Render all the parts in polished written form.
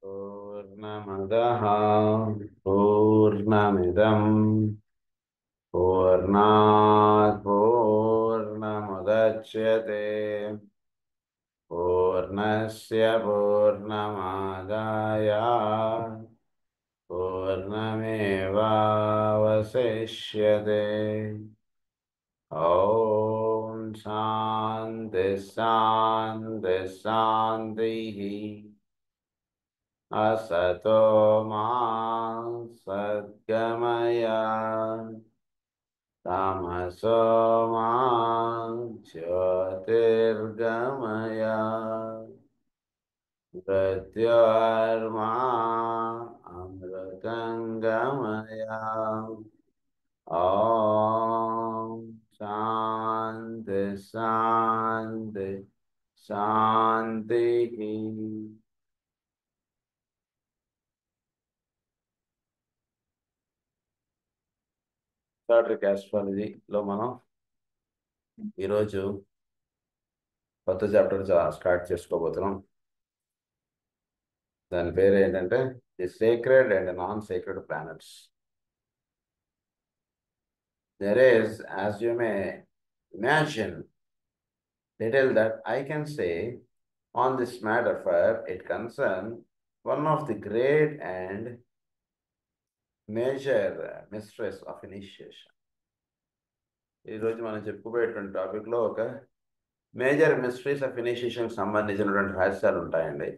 पूर्णमदः पूर्णमिदं पूर्णात् पूर्णमुदच्यते पूर्णस्य पूर्णमादाय पूर्णमेवावशिष्यते। ॐ शान्ति शान्ति शान्तिः। असतो मा सद्गमय तमसो मा ज्योतिर्गमय मृत्योर्मा अमृतङ्गमय। ॐ शान्ति शान्ति शान्तिः। థర్డ్ ఆస్ట్రాలజీలో మనం ఈరోజు కొత్త చాప్టర్ స్టార్ట్ చేసుకోబోతున్నాం. దాని పేరు ఏంటంటే the sacred and non sacred planets. There is, as you may imagine, little that I can say on this matter, for it concerns one of the great and major mysteries of initiation. ఈరోజు మనం చెప్పుకునేటువంటి టాపిక్లో ఒక major mysteries of ఇనిషియేషన్కి సంబంధించినటువంటి రహస్యాలు ఉంటాయండి.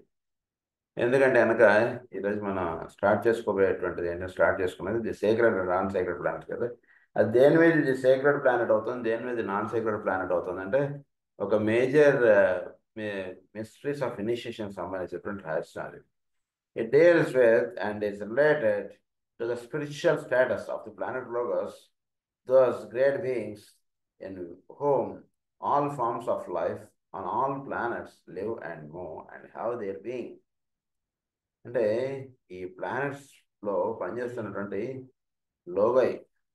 ఎందుకంటే కనుక ఈరోజు మనం స్టార్ట్ చేసుకోబోయేటువంటిది ఏంటంటే స్టార్ట్ చేసుకున్నది the sacred and non sacred planet కదా. అది దేని మీద ది సేక్రెడ్ ప్లానెట్ అవుతుంది, దేని మీద నాన్ సేక్రెడ్ ప్లానెట్ అవుతుంది అంటే ఒక మేజర్ మిస్టరీస్ ఆఫ్ ఇనిషియేషన్ సంబంధించినటువంటి రహస్యాలు. It deals with and is related to the spiritual status of the planet logos, those great beings in whom all forms of life on all planets live and move and have their being. అంటే ఈ ప్లానెట్స్లో పనిచేస్తున్నటువంటి లోగై,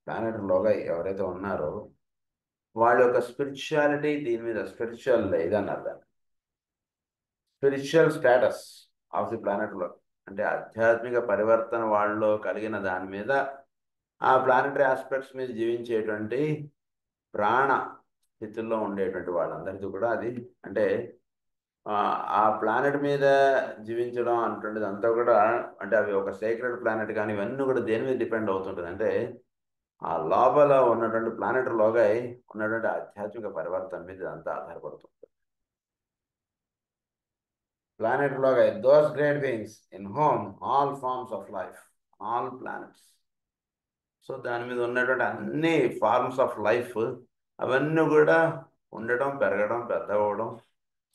planet లోగై ఎవరైతే ఉన్నారో వాళ్ళ యొక్క spirituality, దీని మీద spiritual ఇదన్నారు దాన్ని spiritual status of the planet లో, అంటే ఆధ్యాత్మిక పరివర్తన వాళ్ళలో కలిగిన దాని మీద, ఆ ప్లానెటరీ ఆస్పెక్ట్స్ మీద జీవించేటువంటి ప్రాణ స్థితుల్లో ఉండేటువంటి వాళ్ళందరికీ కూడా అది అంటే ఆ ప్లానెట్ మీద జీవించడం అంటుండేది అంతా కూడా అంటే అవి ఒక సేక్రెడ్ ప్లానెట్ కానీ ఇవన్నీ కూడా దేని మీద డిపెండ్ అవుతుంటుంది అంటే ఆ లోపల ఉన్నటువంటి ప్లానెట్ లోగా ఉన్నటువంటి ఆధ్యాత్మిక పరివర్తన మీద అంతా ఆధారపడుతుంది. Planet logos those great beings in whom all forms of life all planets. So దాని మీద ఉన్నటువంటి అన్ని ఫార్మ్స్ ఆఫ్ లైఫ్ అవన్నీ కూడా ఉండటం, పెరగడం, పెద్ద అవ్వడం.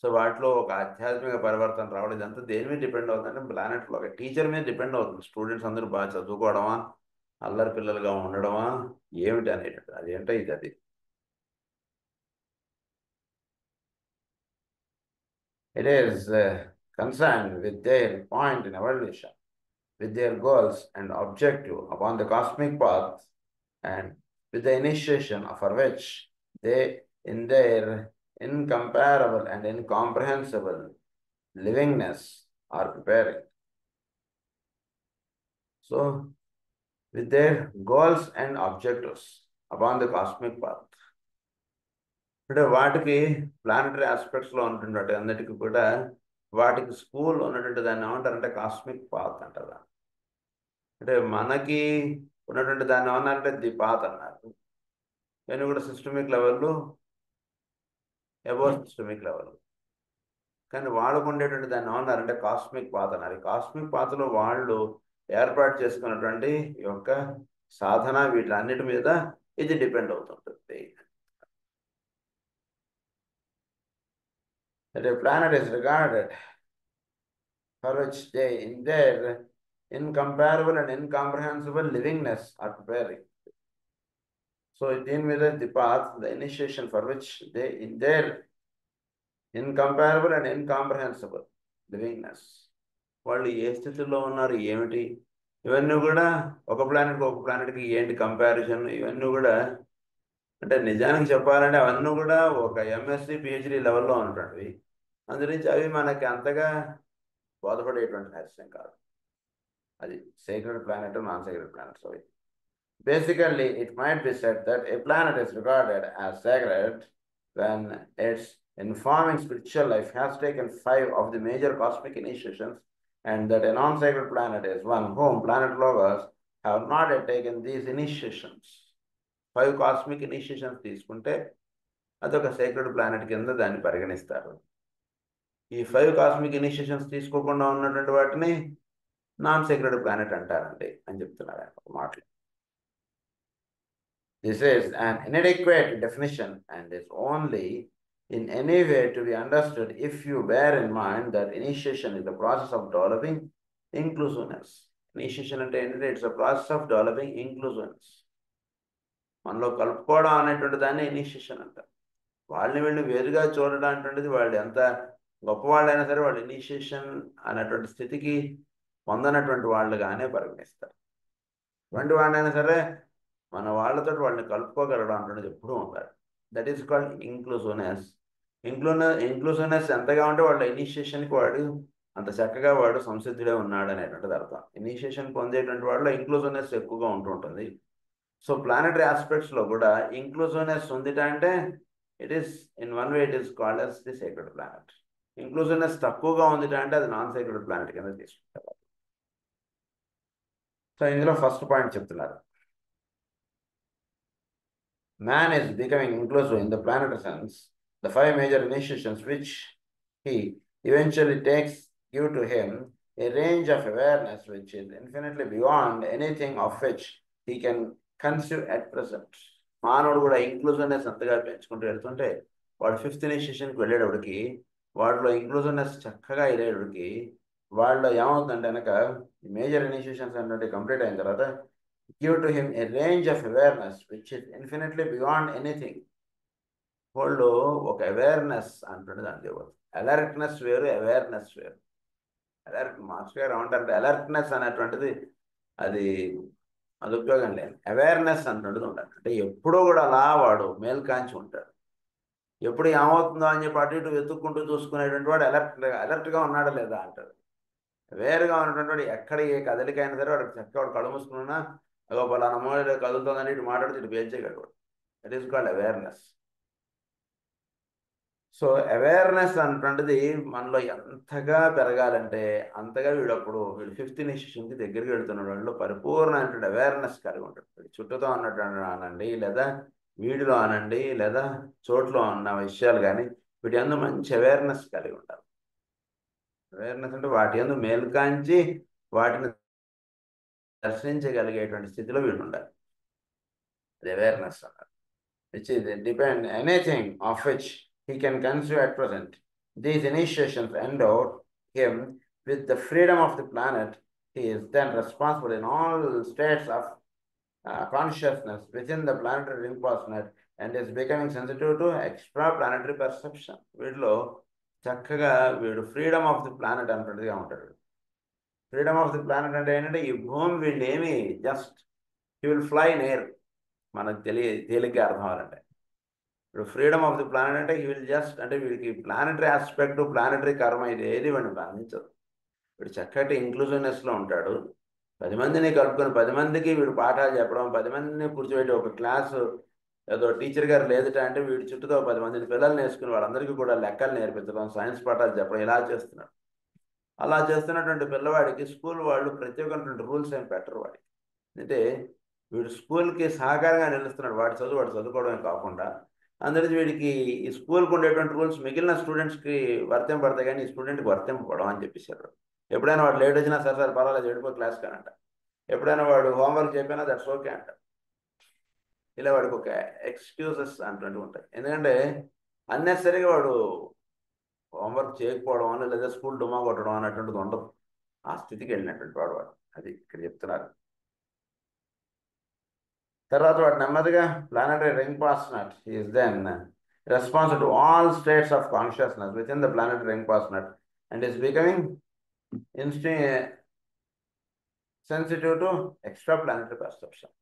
సో వాటిలో ఒక ఆధ్యాత్మిక పరివర్తన రావడం, ఇదంతా దేని మీద డిపెండ్ అవుతుందంటే ప్లానెట్లో ఒక టీచర్ మీద డిపెండ్ అవుతుంది. స్టూడెంట్స్ అందరూ బాగా చదువుకోవడమా, అల్లరి పిల్లలుగా ఉండడమా, ఏమిటి అనేటట్టు అదేంటో ఇది అది. It is concern with their point in evolution, with their goals and objective upon the cosmic path, and with the initiation for which they in their incomparable and incomprehensible livingness are preparing. So with their goals and objectives upon the cosmic path, అంటే వాటికి planetary ఆస్పెక్ట్స్లో ఉంటున్నట్టు అన్నిటికీ కూడా వాటికి school ఉన్నటువంటి దాన్ని ఏమంటారంటే cosmic path అంటారు. అంటే మనకి ఉన్నటువంటి దాన్ని ఏమన్నారంటే ది పాత్ అన్నారు. ఇవన్నీ కూడా సిస్టమిక్ లెవెల్లో, అబోవ్ సిస్టమిక్ లెవెల్. కానీ వాళ్ళకు ఉండేటువంటి దాన్ని ఏమన్నారంటే కాస్మిక్ పాత్ అన్నారు. ఈ కాస్మిక్ పాత్లో వాళ్ళు ఏర్పాటు చేసుకున్నటువంటి ఈ యొక్క సాధన వీటన్నిటి మీద ఇది డిపెండ్ అవుతుంటుంది. That a planet is regarded for which they in their incomparable and incomprehensible livingness are preparing. So దీని మీద the path, the initiation for which they in their incomparable and incomprehensible livingness, వాళ్ళు ఏ స్థితిలో ఉన్నారు, ఏమిటి, ఇవన్నీ కూడా ఒక ప్లానెట్కి ఒక ప్లానెట్కి ఏంటి కంపారిజన్, ఇవన్నీ కూడా అంటే నిజానికి చెప్పాలంటే అవన్నీ కూడా ఒక ఎంఎస్సి పిహెచ్డి లెవెల్లో ఉంటుండవి. అందుగురించి అవి మనకి అంతగా బోధపడేటువంటి రహస్యం కాదు. అది sacred planet, non-sacred planet. Sorry. Basically, it might be said that a planet is regarded as sacred when its informing spiritual life has taken 5 of the major cosmic initiations, and that a non-sacred planet is one whom planet Logos have not yet taken these initiations. 5 cosmic initiations తీసుకుంటే అదొక sacred planet కింద దాన్ని పరిగణిస్తారు. ఈ 5 cosmic initiations తీసుకోకుండా ఉన్నటువంటి వాటిని non-sacred planet అంటారండి అని చెప్తున్నారు ఆయన ఒక మాటలు. This is an inadequate definition and is only in any way to be understood if you bear in mind that initiation is the process of developing inclusiveness. Initiation అంటే ఏంటంటే it's a process of developing inclusiveness. మనలో కలుపుకోవడం అనేటువంటి దాన్ని initiation అంటారు. వాళ్ళని వీళ్ళు వేరుగా చూడడం అనేటువంటిది వాళ్ళు ఎంత గొప్పవాళ్ళైనా సరే వాళ్ళు ఇనిషియేషన్ అనేటువంటి స్థితికి పొందనటువంటి వాళ్ళుగానే పరిగణిస్తారు. అటువంటి వాళ్ళైనా సరే మన వాళ్ళతో వాళ్ళని కలుపుకోగలడం అంటున్నది ఎప్పుడూ ఉంటారు. That is called inclusiveness. Inclusiveness ఎంతగా ఉంటే వాళ్ళ ఇనిషియేషన్కి వాడు అంత చక్కగా వాడు సంసిద్ధుడే ఉన్నాడు అనేటువంటిది అర్థం. ఇనిషియేషన్ పొందేటువంటి వాళ్ళలో ఇంక్లూసివ్నెస్ ఎక్కువగా ఉంటుంటుంది. సో ప్లానటరీ ఆస్పెక్ట్స్లో కూడా ఇంక్లూసివ్నెస్ ఉందిట అంటే it is in one way it is called as the sacred planet. Inclusiveness తక్కువగా ఉందిట అంటే అది నాన్ సేక్రెడ్ ప్లానెట్ కింద తీసుకుంటారు. సో ఇందులో ఫస్ట్ పాయింట్ చెప్తున్నారు, man is becoming inclusive in the planetary sense. The 5 major initiations which he eventually takes give to him a range of awareness which is infinitely beyond anything of which he can conceive at present. మానవుడు కూడా inclusiveness అంతగా పెంచుకుంటూ వెళ్తుంటే వాడు 5th ఇనిషియేషన్కి వెళ్ళేటప్పటికి వాడిలో inclusiveness చక్కగా వెళ్ళేటప్పటికి వాళ్ళలో ఏమవుతుందంటే కనుక మేజర్ ఇనిషియేషన్స్ అంటే కంప్లీట్ అయిన తర్వాత give to him a range of awareness which is infinitely beyond anything. వాళ్ళు ఒక అవేర్నెస్ అంటుండే దాని దేవుడు. అలర్ట్నెస్ వేరు, అవేర్నెస్ వేరు. మాస్టర్ గారు ఏమంటారంటే అలర్ట్నెస్ అనేటువంటిది అది ఉపయోగం లేదు. అవేర్నెస్ అంటుండేది ఉండాలి. అంటే ఎప్పుడూ కూడా అలా వాడు మేల్కాంచి ఉంటాడు. ఎప్పుడు ఏమవుతుందో అని చెప్పి అటు ఇటు వెతుక్కుంటూ చూసుకునేటువంటి వాడు అలర్ట్గా ఉన్నాడా లేదా అంటాడు. వేరుగా ఉన్నటువంటి వాడు ఎక్కడ ఏ కదలికైనా సరే వాడు చక్కగా వాడు కళ్ళు మూసుకున్నా అదో పలానా మూల కదులుతుందని ఇటు మాట్లాడితే ఇటు పేల్చేయగలడు. That is called awareness. So awareness అన్నటువంటిది మనలో ఎంతగా పెరగాలంటే అంతగా వీడు 5th ఇనిషియేషన్కి దగ్గరికి వెళ్తున్న వాళ్ళు పరిపూర్ణమైనటువంటి అవేర్నెస్ కలిగి ఉంటాడు. వీడి చుట్టూతో ఉన్నటువంటి అనండి, లేదా వీడిలో అనండి, లేదా చోట్లో ఉన్న విషయాలు కానీ వీటి అందు మంచి అవేర్నెస్ కలిగి ఉంటారు. అవేర్నెస్ అంటే వాటి అందు మేల్కాంచి వాటిని దర్శించగలిగేటువంటి స్థితిలో వీడు ఉండాలి. అది అవేర్నెస్ అన్నారు. which is depend anything of which he can conceive at present. These initiations endow him with the freedom of the planet. He is then responsible in all states of consciousness within the planetary ring net and is becoming sensitive to extraplanetary perception. వీడిలో చక్కగా వీడు freedom of the planet అంటున్నదిగా ఉంటాడు. Freedom of the planet అంటే ఏంటంటే ఈ భూమి వీళ్ళు ఏమి just he will fly in air. మనకు తేలిగ్గా అర్థం అవ్వాలంటే ఇప్పుడు ఫ్రీడమ్ ఆఫ్ ది ప్లానెట్ అంటే హీ విల్ జస్ట్ అంటే వీడికి ప్లానెటరీ ఆస్పెక్ట్, ప్లానెటరీ కర్మ ఇది ఏది వీడిని బంధించదు. వీడు చక్కటి ఇంక్లూజివ్నెస్లో ఉంటాడు. 10 మందిని కలుపుకొని 10 మందికి వీడు పాఠాలు చెప్పడం, 10 మందిని కూర్చోబెట్టి ఒక క్లాసు ఏదో టీచర్ గారు లేదట అంటే వీడి చుట్టూతో 10 మందిని పిల్లల్ని వేసుకుని వాళ్ళందరికీ కూడా లెక్కలు నేర్పించడం, సైన్స్ పాఠాలు చెప్పడం ఇలా చేస్తున్నాడు. అలా చేస్తున్నటువంటి పిల్లవాడికి స్కూల్ వాళ్ళు ప్రత్యేకమైనటువంటి రూల్స్ ఏం పెట్టరు వాడికి. అంటే వీడు స్కూల్కి సహకారంగా నిలుస్తున్నాడు. వాడు చదువుకోవడమే కాకుండా అందరికీ వీడికి ఈ స్కూల్కి ఉండేటువంటి రూల్స్ మిగిలిన స్టూడెంట్స్కి వర్తింపడతాయి కానీ ఈ స్టూడెంట్కి వర్తింపడం అని చెప్పేశారు. ఎప్పుడైనా వాడు లేట్ వచ్చినా సరే పర్వాలేదు వెళ్ళిపో క్లాస్కి అని అంట. ఎప్పుడైనా వాడు హోంవర్క్ చెప్పినా దట్స్ ఓకే అంట. ఇలా వాడికి ఒక ఎక్స్క్యూజెస్ అంటుంటూ ఉంటాయి. ఎందుకంటే అన్నెసరిగా వాడు హోంవర్క్ చేయకపోవడం అని లేదా స్కూల్ డుమా కొట్టడం అన్నటువంటిది ఉండదు. ఆ స్థితికి వెళ్ళినటువంటి వాడు అది ఇక్కడ చెప్తున్నారు. తర్వాత వాడు నెమ్మదిగా planetary ring pass not is then responsible to all states of consciousness within the planetary ring pass not and is becoming sensitive to extra planetary perception.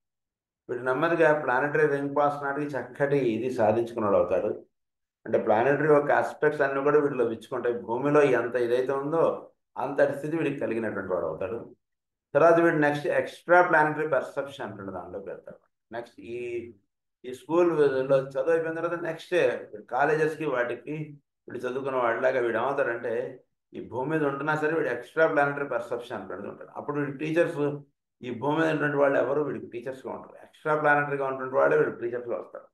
వీడు నెమ్మదిగా ప్లానటరీ రింగ్ పాస్నట్కి చక్కటి ఇది సాధించుకున్నాడు అవుతాడు. అంటే ప్లానటరీ యొక్క ఆస్పెక్ట్స్ అన్నీ కూడా వీటిలో విచ్చుకుంటాయి. భూమిలో ఎంత ఇదైతే ఉందో అంతటి స్థితి వీడికి కలిగినటువంటి వాడు అవుతాడు. తర్వాత వీడు నెక్స్ట్ ఎక్స్ట్రా ప్లానటరీ పర్సెప్షన్ అంటుండే దానిలోకి వెళ్తాడు. నెక్స్ట్ ఈ ఈ స్కూల్లో చదువు అయిపోయిన తర్వాత నెక్స్ట్ కాలేజెస్కి వాటికి వీడు చదువుకున్న వాడిలాగా వీడు ఏమవుతాడంటే ఈ భూమి మీద ఉంటున్నా సరే వీడు ఎక్స్ట్రా ప్లానటరీ పర్సెప్షన్ పెడుతూ ఉంటాడు. అప్పుడు వీడి టీచర్స్ ఈ భూమి మీద ఉన్నటువంటి వాళ్ళు ఎవరు వీడికి టీచర్స్గా ఉంటారు. ఎక్స్ట్రా ప్లానటరీగా ఉన్నటువంటి వాళ్ళే వీడు టీచర్స్గా వస్తారు.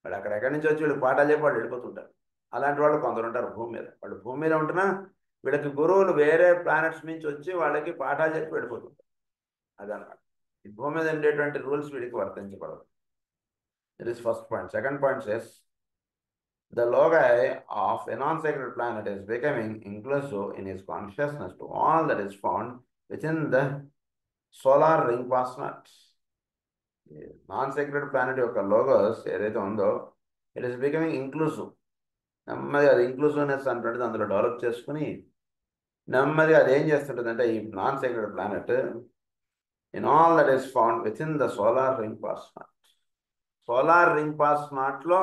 వాడు అక్కడెక్కడి నుంచి వచ్చి వీళ్ళు పాఠాలు చెప్పి వాళ్ళు వెళ్ళిపోతుంటారు. అలాంటి వాళ్ళు కొందరు ఉంటారు భూమి మీద. వాళ్ళు భూమి మీద ఉంటున్నా వీళ్ళకి గురువులు వేరే ప్లానెట్స్ నుంచి వచ్చి వాళ్ళకి పాఠాలు చెప్పి వెళ్ళిపోతుంటారు. అదనమాట ఈ భూమి మీద ఉండేటువంటి రూల్స్ వీడికి వర్తించబడదు. It is first point. Second point says the logi of a non-sacred planet is becoming inclusive in his consciousness to all that is found within the solar ring pass nuts. Non-secret planet యొక్క logos ఏదైతే ఉందో it is becoming inclusive. నెమ్మదిగా అది inclusiveness అంటుంటుంది అందులో develop చేసుకుని నెమ్మదిగా అది ఏం చేస్తుంటుంది అంటే ఈ non sacred planet in all that is found within the solar ring pass not. Solar ring pass నాట్లో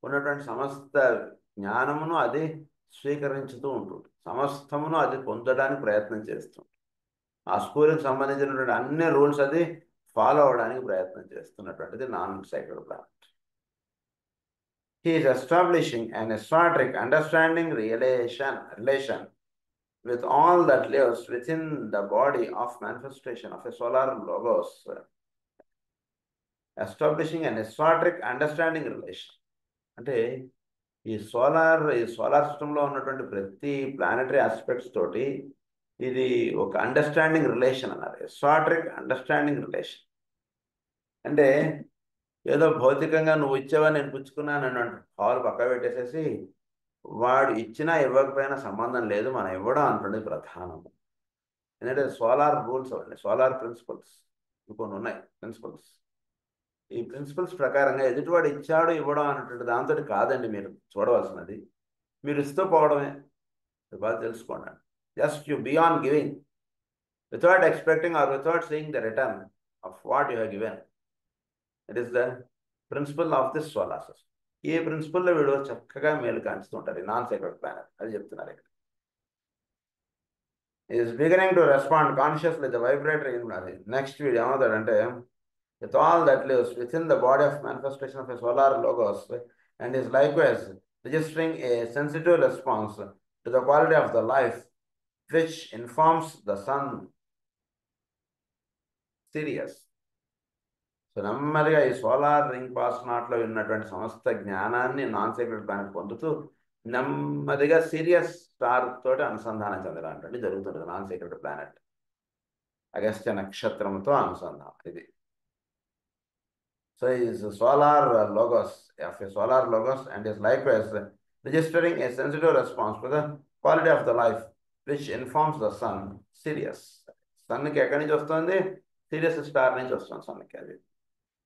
ఉన్నటువంటి సమస్త జ్ఞానమును అది స్వీకరించుతూ ఉంటుంది. సమస్తమును అది పొందడానికి ప్రయత్నం చేస్తుంది. ఆ స్కూల్కి సంబంధించినటువంటి అన్ని రూల్స్ అది ఫాలో అవడానికి ప్రయత్నం చేస్తున్నటువంటిది non sacred planet. He is establishing an esoteric understanding relation with all that lives within the body of manifestation of a solar logos. Establishing an esoteric understanding relation. అంటే ఈ సోలార్ సిస్టంలో ఉన్నటువంటి ప్రతి ప్లానటరీ ఆస్పెక్ట్స్ తోటి ఇది ఒక అండర్స్టాండింగ్ రిలేషన్ అన్నారు. Esoteric understanding relation అంటే ఏదో భౌతికంగా నువ్వు ఇచ్చావని నేను పుచ్చుకున్నాను అని హాల్ పక్క పెట్టేసేసి వాడు ఇచ్చినా ఇవ్వకపోయినా సంబంధం లేదు మనం ఇవ్వడం అంటుండే ప్రధానం. ఎందుకంటే సోలార్ రూల్స్ అవ్వండి, సోలార్ ప్రిన్సిపల్స్ ఇంకొన్ని ఉన్నాయి ప్రిన్సిపల్స్. ఈ ప్రిన్సిపల్స్ ప్రకారంగా ఎదుటివాడు ఇచ్చాడు ఇవ్వడం అనేటువంటి దాంతో కాదండి మీరు చూడవలసినది. మీరు ఇస్తూ పోవడమే. బాగా తెలుసుకోండి. Just you be on giving without expecting or without seeing the return of what you have given. It is the principle of this solar system. ఈ ప్రిన్సిపల్లో వీడు చక్కగా మేలు కాంచుతుంటారు. నాన్-సీక్రెట్ ప్లానెట్ అది చెప్తున్నారు ఇక్కడ. Is beginning to respond consciously the vibratory. Next వీడు ఏమవుతాడంటే with all that lives within the body of manifestation of a solar logos and is likewise registering a sensitive response to the quality of the life which informs the sun Sirius. So నెమ్మదిగా ఈ solar ring pass నాట్లో ఉన్నటువంటి సమస్త జ్ఞానాన్ని non-secret planet పొందుతూ నెమ్మదిగా serious star తోటి అనుసంధానం చెందడం అంటే జరుగుతుంది. నాన్-సీక్రెట్ ప్లానెట్ అగస్త్య నక్షత్రంతో అనుసంధానం ఇది. So he is a solar logos, of a solar logos, and is likewise registering a sensitive response to the quality of the life which informs the sun Sirius. Sun కి ఎక్కడి నుంచి వస్తుంది? Sirius star నుంచి వస్తుంది సన్కి అది.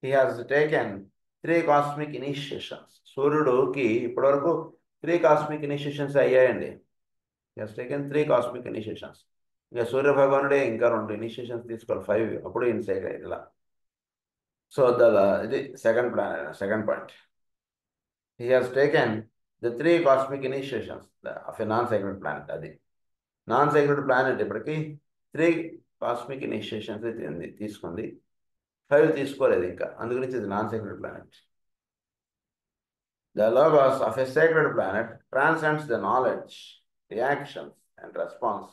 He has taken 3 cosmic initiations. సూర్యుడుకి ఇప్పటివరకు 3 cosmic initiations అయ్యాయండి. He has taken 3 cosmic initiations. ఇంకా సూర్య భగవానుడే ఇంకా 2 initiations తీసుకోవాలి, 5 అప్పుడు ఇన్సైడ్ ఇలా. So the second point. He has taken the 3 cosmic initiations of a non-sacred planet. Adi non-sacred planet ఇప్పటికి 3 cosmic initiations తీసుకుంది, 5 తీసుకోలేదు ఇంకా. అందుగురించి ఇది non-sacred planet. The logos of a sacred planet transcends the knowledge, reactions and response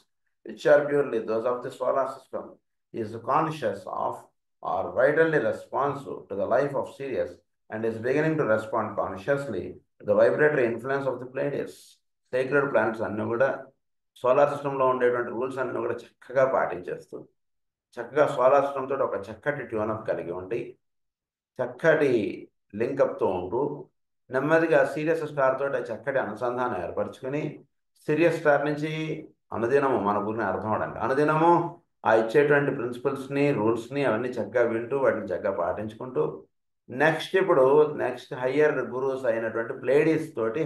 which are purely those of the solar system. He is conscious of are vitally responsive to the life of Sirius and is beginning to respond consciously to the vibratory influence of the Pleiades. Sacred planets అన్నీ కూడా solar సిస్టంలో ఉండేటువంటి rules అన్నీ కూడా చక్కగా పాటించేస్తూ చక్కగా solar system తోటి ఒక చక్కటి ట్యూనప్ కలిగి ఉండి చక్కటి లింకప్తో ఉంటూ నెమ్మదిగా సీరియస్ స్టార్ తోటి చక్కటి అనుసంధానం ఏర్పరచుకొని సీరియస్ స్టార్ నుంచి అనుదినము మన గురిని అర్థం అవడానికి అనుదినము ఆ ఇచ్చేటువంటి ప్రిన్సిపల్స్ని రూల్స్ని అవన్నీ చక్కగా వింటూ వాటిని చక్కగా పాటించుకుంటూ నెక్స్ట్ హయ్యర్ గురువుస్ అయినటువంటి ప్లేడీస్ తోటి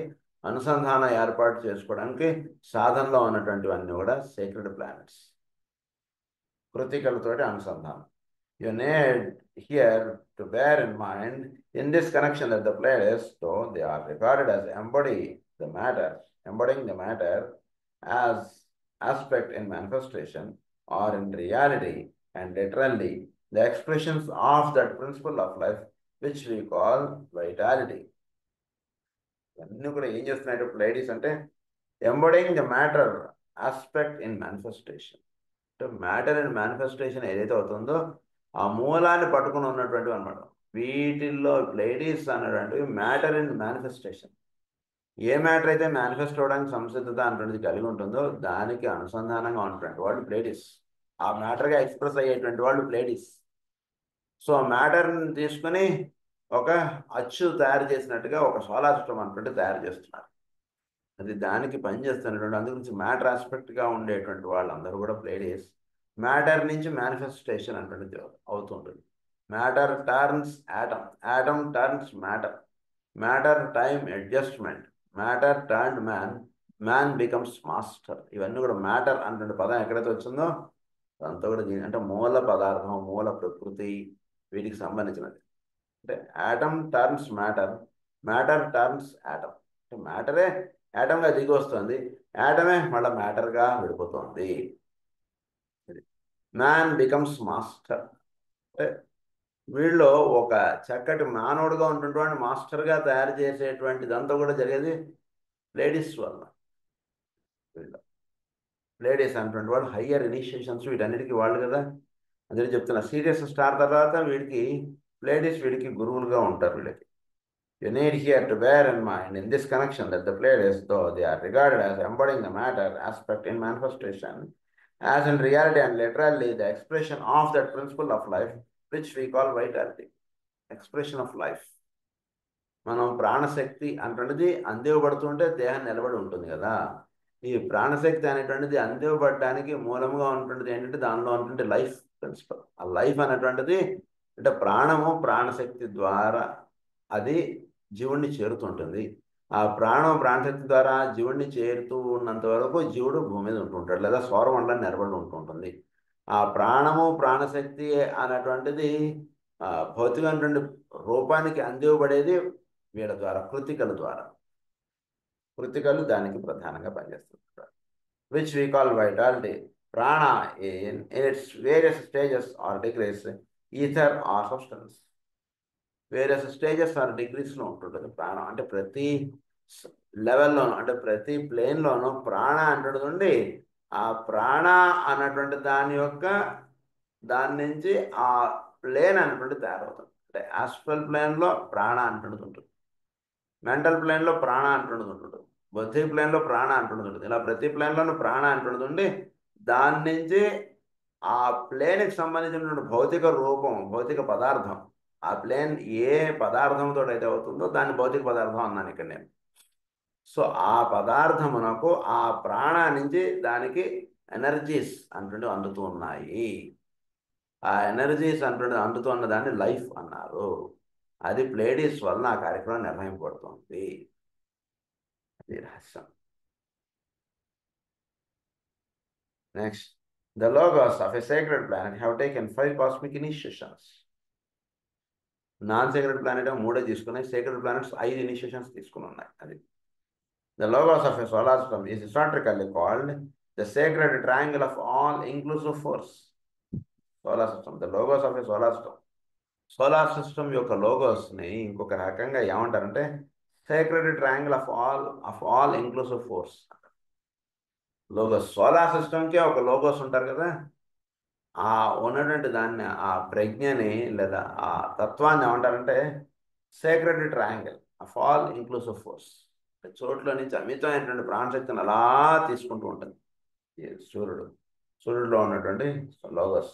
అనుసంధానం ఏర్పాటు చేసుకోవడానికి సాధనలో ఉన్నటువంటివన్నీ కూడా సీక్రెట్ ప్లానెట్స్ కృతికలతోటి అనుసంధానం. You need here to bear in mind in this connection that the Pleiades, though they are regarded as embodying the matter aspect in manifestation or in reality and literally the expressions of that principle of life which we call vitality. ఇవన్నీ కూడా ఏం చేస్తున్నాయి Pleiades అంటే embodying the matter aspect in manifestation. అంటే matter and manifestation ఏదైతే అవుతుందో ఆ మూలాన్ని పట్టుకుని ఉన్నటువంటివి అనమాట. వీటిల్లో లేడీస్ అనేటువంటివి matter and manifestation. A matter అయితే మేనిఫెస్ట్ అవడానికి సంసిద్ధత అనేటువంటిది కలిగి ఉంటుందో దానికి అనుసంధానంగా ఉన్నటువంటి వాళ్ళు ప్లేడీస్. ఆ మ్యాటర్గా ఎక్స్ప్రెస్ అయ్యేటువంటి వాళ్ళు ప్లేడీస్. సో ఆ మ్యాటర్ని తీసుకుని ఒక అచ్చు తయారు చేసినట్టుగా ఒక సోలార్ సిస్టమ్ అనుకుంటే తయారు చేస్తున్నారు. అది దానికి పనిచేస్తున్నటువంటి అందు గురించి మ్యాటర్ ఆస్పెక్ట్గా ఉండేటువంటి వాళ్ళందరూ కూడా ప్లేడీస్. మ్యాటర్ నుంచి మేనిఫెస్టేషన్ అనేటువంటిది అవుతుంటుంది. Matter turns atom, atom turns matter, matter time adjustment, matter turn man, man becomes master. ఇవన్నీ కూడా మ్యాటర్ అంటే పదం ఎక్కడైతే వచ్చిందో అంతా కూడా దీని అంటే మూల పదార్థం, మూల ప్రకృతి, వీటికి సంబంధించినది. అంటే atom turns matter, matter turns atom. అంటే మ్యాటరే యాటమ్గా దిగి వస్తుంది, యాటమే మళ్ళీ మ్యాటర్గా విడిపోతుంది. Man becomes master. అంటే వీళ్ళు ఒక చక్కటి మానవుడిగా ఉన్నటువంటి మాస్టర్గా తయారు చేసేటువంటిదంతా కూడా జరిగేది లేడీస్ వల్ల. వీళ్ళు లేడీస్ అనేటువంటి వాళ్ళు హయ్యర్ ఇనిషియేషన్స్ వీటన్నిటికీ వాళ్ళు కదా. అందుకే చెప్తున్నా సీరియస్ స్టార్ తర్వాత వీడికి లేడీస్ వీడికి గురువులుగా ఉంటారు. వీళ్ళకి you need here to bear in mind in this connection that the Pleiades, though they are regarded as embodying the matter aspect in manifestation, as in reality and literally the expression of that principle of life which we call vitality. Expression of life. మనం ప్రాణశక్తి అనేటువంటిది అందివ్వబడుతుంటే దేహం నిలబడి ఉంటుంది కదా. ఈ ప్రాణశక్తి అనేటువంటిది అందివ్వబడటానికి మూలంగా ఉన్నటువంటిది ఏంటంటే దానిలో ఉన్నటువంటి లైఫ్ ప్రిన్సిపల్. ఆ లైఫ్ అనేటువంటిది అంటే ప్రాణము ప్రాణశక్తి ద్వారా అది జీవుణ్ణి చేరుతుంటుంది. ఆ ప్రాణం ప్రాణశక్తి ద్వారా జీవుణ్ణి చేరుతూ ఉన్నంత వరకు జీవుడు భూమి మీద ఉంటుంటాడు, లేదా సౌరమండలం నిలబడి ఉంటుంటుంది. ఆ ప్రాణము ప్రాణశక్తి అనేటువంటిది భౌతికమైనటువంటి రూపానికి అందివ్వబడేది వీళ్ళ ద్వారా, కృతికల ద్వారా. కృతికలు దానికి ప్రధానంగా పనిచేస్తుంటారు. Which we call vitality. Prana in its various stages or degrees, ether or substance. Various stages or డిగ్రీస్లో ఉంటుంటుంది ప్రాణం. అంటే ప్రతి లెవెల్లోనూ అంటే ప్రతి ప్లేన్లోనూ ప్రాణ అంటున్నది ఉండి ఆ ప్రాణ అన్నటువంటి దాని నుంచి ఆ ప్లేన్ అన్నటువంటి తయారవుతుంది. అంటే ఆస్ట్రల్ ప్లేన్లో ప్రాణ అంటున్నది ఉంటుంది, మెంటల్ ప్లేన్లో ప్రాణ అంటున్నది ఉంటుంది, బుద్ధి ప్లేన్లో ప్రాణ అంటున్నది ఉంటుంది. ఇలా ప్రతి ప్లేన్లోనూ ప్రాణ అంటున్నది ఉండి దాని నుంచి ఆ ప్లేన్కి సంబంధించినటువంటి భౌతిక రూపం, భౌతిక పదార్థం, ఆ ప్లేన్ ఏ పదార్థంతో అయితే అవుతుందో దాన్ని భౌతిక పదార్థం అన్నాను ఇక్కడ నేను. సో ఆ పదార్థమునకు ఆ ప్రాణ నుంచి దానికి ఎనర్జీస్ అంటుండే అందుతూ ఉన్నాయి. ఆ ఎనర్జీస్ అంటుండే అందుతూ ఉన్న దాన్ని లైఫ్ అన్నారు. అది ప్లేడీస్ వలన ఆ కార్యక్రమం నిర్వహింపబడుతుంది. అది రహస్యం. Next, the logos of a sacred planet have taken 5 cosmic initiations. Non sacred planet 3 తీసుకున్నాయి, సీక్రెట్ ప్లానెట్స్ 5 ఇనిషియేషన్స్ తీసుకుని ఉన్నాయి. అది the logos of a solar system is historically called the sacred triangle of all inclusive force. Solar system, the logos of a solar system. Solar system యొక్క లోగోస్ని ఇంకొక రకంగా ఏమంటారంటే sacred triangle of all inclusive force. Logos solar సిస్టమ్కే ఒక logos ఉంటారు కదా, ఆ ఉన్నటువంటి దాన్ని ఆ ప్రజ్ఞని లేదా ఆ తత్వాన్ని ఏమంటారంటే sacred triangle of all inclusive force. చోట్ల నుంచి అమితమైనటువంటి ప్రాణశక్తిని అలా తీసుకుంటూ ఉంటుంది సూర్యుడిలో ఉన్నటువంటి logos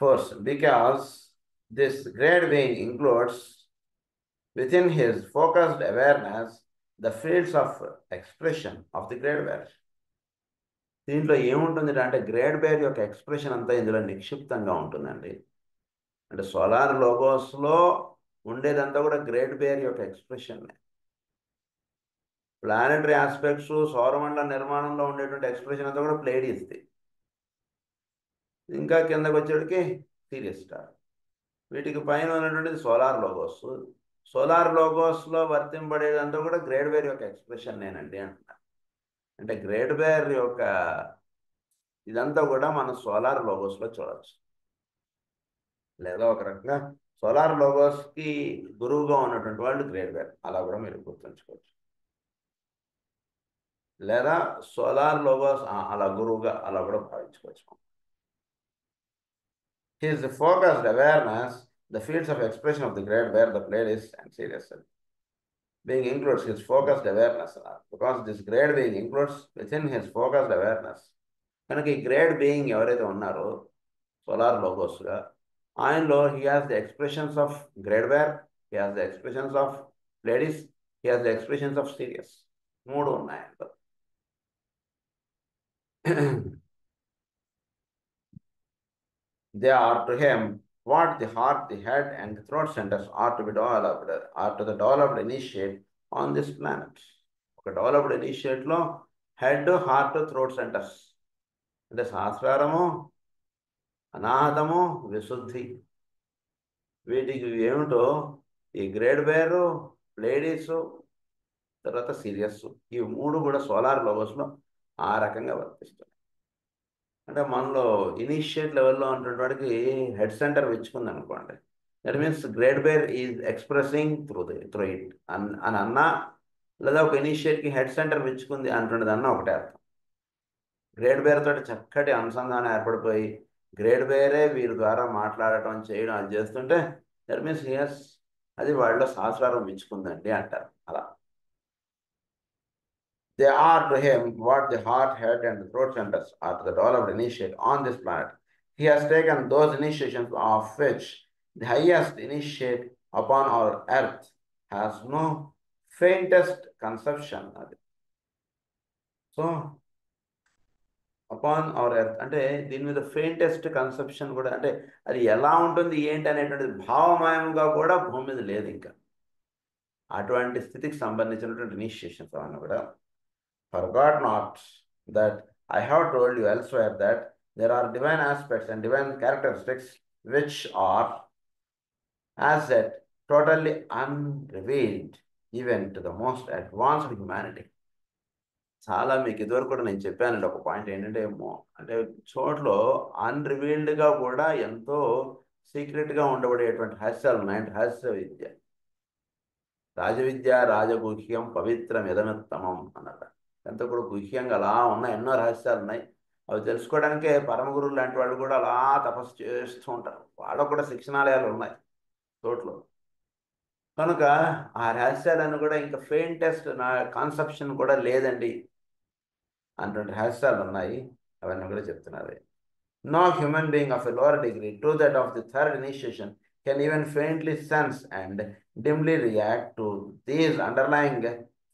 force, because this great being includes within his focused awareness the fields of expression of the great bear. దీంట్లో ఏముంటుంది అంటే గ్రేట్ బేర్ యొక్క ఎక్స్ప్రెషన్ అంతా ఇందులో నిక్షిప్తంగా ఉంటుందండి. అంటే సోలార్ లోగోస్లో ఉండేదంతా కూడా గ్రేట్ బేర్ యొక్క ఎక్స్ప్రెషన్. ప్లానెటరీ ఆస్పెక్ట్స్, సౌరమండల నిర్మాణంలో ఉండేటువంటి ఎక్స్ప్రెషన్ అంతా కూడా ప్లేడీస్ది. ఇంకా కిందకు వచ్చేటికి సీరియస్ స్టార్. వీటికి పైన ఉన్నటువంటిది సోలార్ లోగోస్. సోలార్ లోగోస్లో వర్తింపబడేదంతా కూడా గ్రేడ్ వేర్ యొక్క ఎక్స్ప్రెషన్ నేనండి అంటున్నా. అంటే గ్రేట్ బేర్ యొక్క ఇదంతా కూడా మనం సోలార్ లోగోస్లో చూడవచ్చు. లేదా ఒక రకంగా సోలార్ లోగోస్కి గురువుగా ఉన్నటువంటి వాళ్ళు గ్రేట్ బేర్, అలా కూడా మీరు గుర్తుంచుకోవచ్చు. లేదా సోలార్ లోగోస్ అలా గురువుగా అలా కూడా భావించుకోవచ్చు. His focused awareness, the fields of expression of the great bear, the playlist and serious being includes his focused awareness, because this great being includes within his focused awareness. కనుక ఈ great being ఎవరైతే ఉన్నారో solar లోగోస్గా, ఆయనలో he has the expressions of Great Bear, he has the expressions of Pleiades, he has the expressions of Sirius. 3 ఉన్నాయి ఆయనలో. They are to him what the heart, the head, and the throat centers are to be developed, are to the developed initiate on this planet. ఒక developed ఇనిషియేట్లో head, heart, throat centres అంటే సహస్రారము, అనాహతము, విశుద్ధి, వీటికి ఏమిటో ఈ గ్రేట్ బేరు, లేడీస్, తర్వాత సీరియస్, ఈ 3 కూడా సోలార్ లోగోస్లో ఆ రకంగా వర్తిస్తాయి. అంటే మనలో ఇనిషియేట్ లెవెల్లో ఉన్నటువంటి వాడికి హెడ్ సెంటర్ విచ్చుకుంది అనుకోండి, that means Great Bear is expressing through it అని అన్నా, లేదా ఒక ఇనిషియేట్కి హెడ్ సెంటర్ విచ్చుకుంది అంటున్నది అన్న ఒకటే అర్థం. గ్రేట్ బేర్ తోటి చక్కటి అనుసంధానం ఏర్పడిపోయి గ్రేట్ బేరే వీరి ద్వారా మాట్లాడటం, చేయడం అది చేస్తుంటే దట్ మీన్స్ హియర్స్ అది వాళ్ళలో సహస్రారం విచ్చుకుందండి అంటారు. అలా they are to him what the heart, head, and the throat centers are to the developed initiate on this planet. He has taken those initiations of which the highest initiate upon our earth has no faintest conception. So, upon our earth అంటే దీని మీద ఫెయింటెస్ట్ conception కూడా, అంటే అది ఎలా ఉంటుంది ఏంటి అనేటువంటిది భావమయంగా కూడా భూమి మీద లేదు ఇంకా. అటువంటి స్థితికి సంబంధించినటువంటి ఇనిషియేషన్స్ అవన్నీ కూడా. Forgot not that I have told you elsewhere that there are divine aspects and divine characteristics which are, as yet, totally unrevealed even to the most advanced humanity. చాలా మీకు ఇదివరకు కూడా నేను చెప్పానండి ఒక పాయింట్ ఏంటంటే, అంటే చోట్లో అన్రివీల్డ్గా కూడా ఎంతో సీక్రెట్గా ఉండబడేటువంటి రహస్యాలు ఉన్నాయంటే రహస్య విద్య, రాజవిద్య రాజగుహ్యం పవిత్రం యదనుత్తమం అన్నట. ఎంత కూడా గుహ్యంగా అలా ఉన్నాయి, ఎన్నో రహస్యాలు ఉన్నాయి. అవి తెలుసుకోవడానికే పరమగురువులు లాంటి వాళ్ళు కూడా అలా తపస్సు చేస్తూ ఉంటారు. వాళ్ళకు కూడా శిక్షణాలయాలు ఉన్నాయి చోట్లో. కనుక ఆ రహస్యాలను కూడా ఇంకా ఫెయింటెస్ట్ నా కాన్సెప్షన్ కూడా లేదండి అటువంటి రహస్యాలు ఉన్నాయి. అవన్నీ కూడా చెప్తున్నారు. No human being of a lower degree to that of the third initiation can even faintly sense and dimly react to these underlying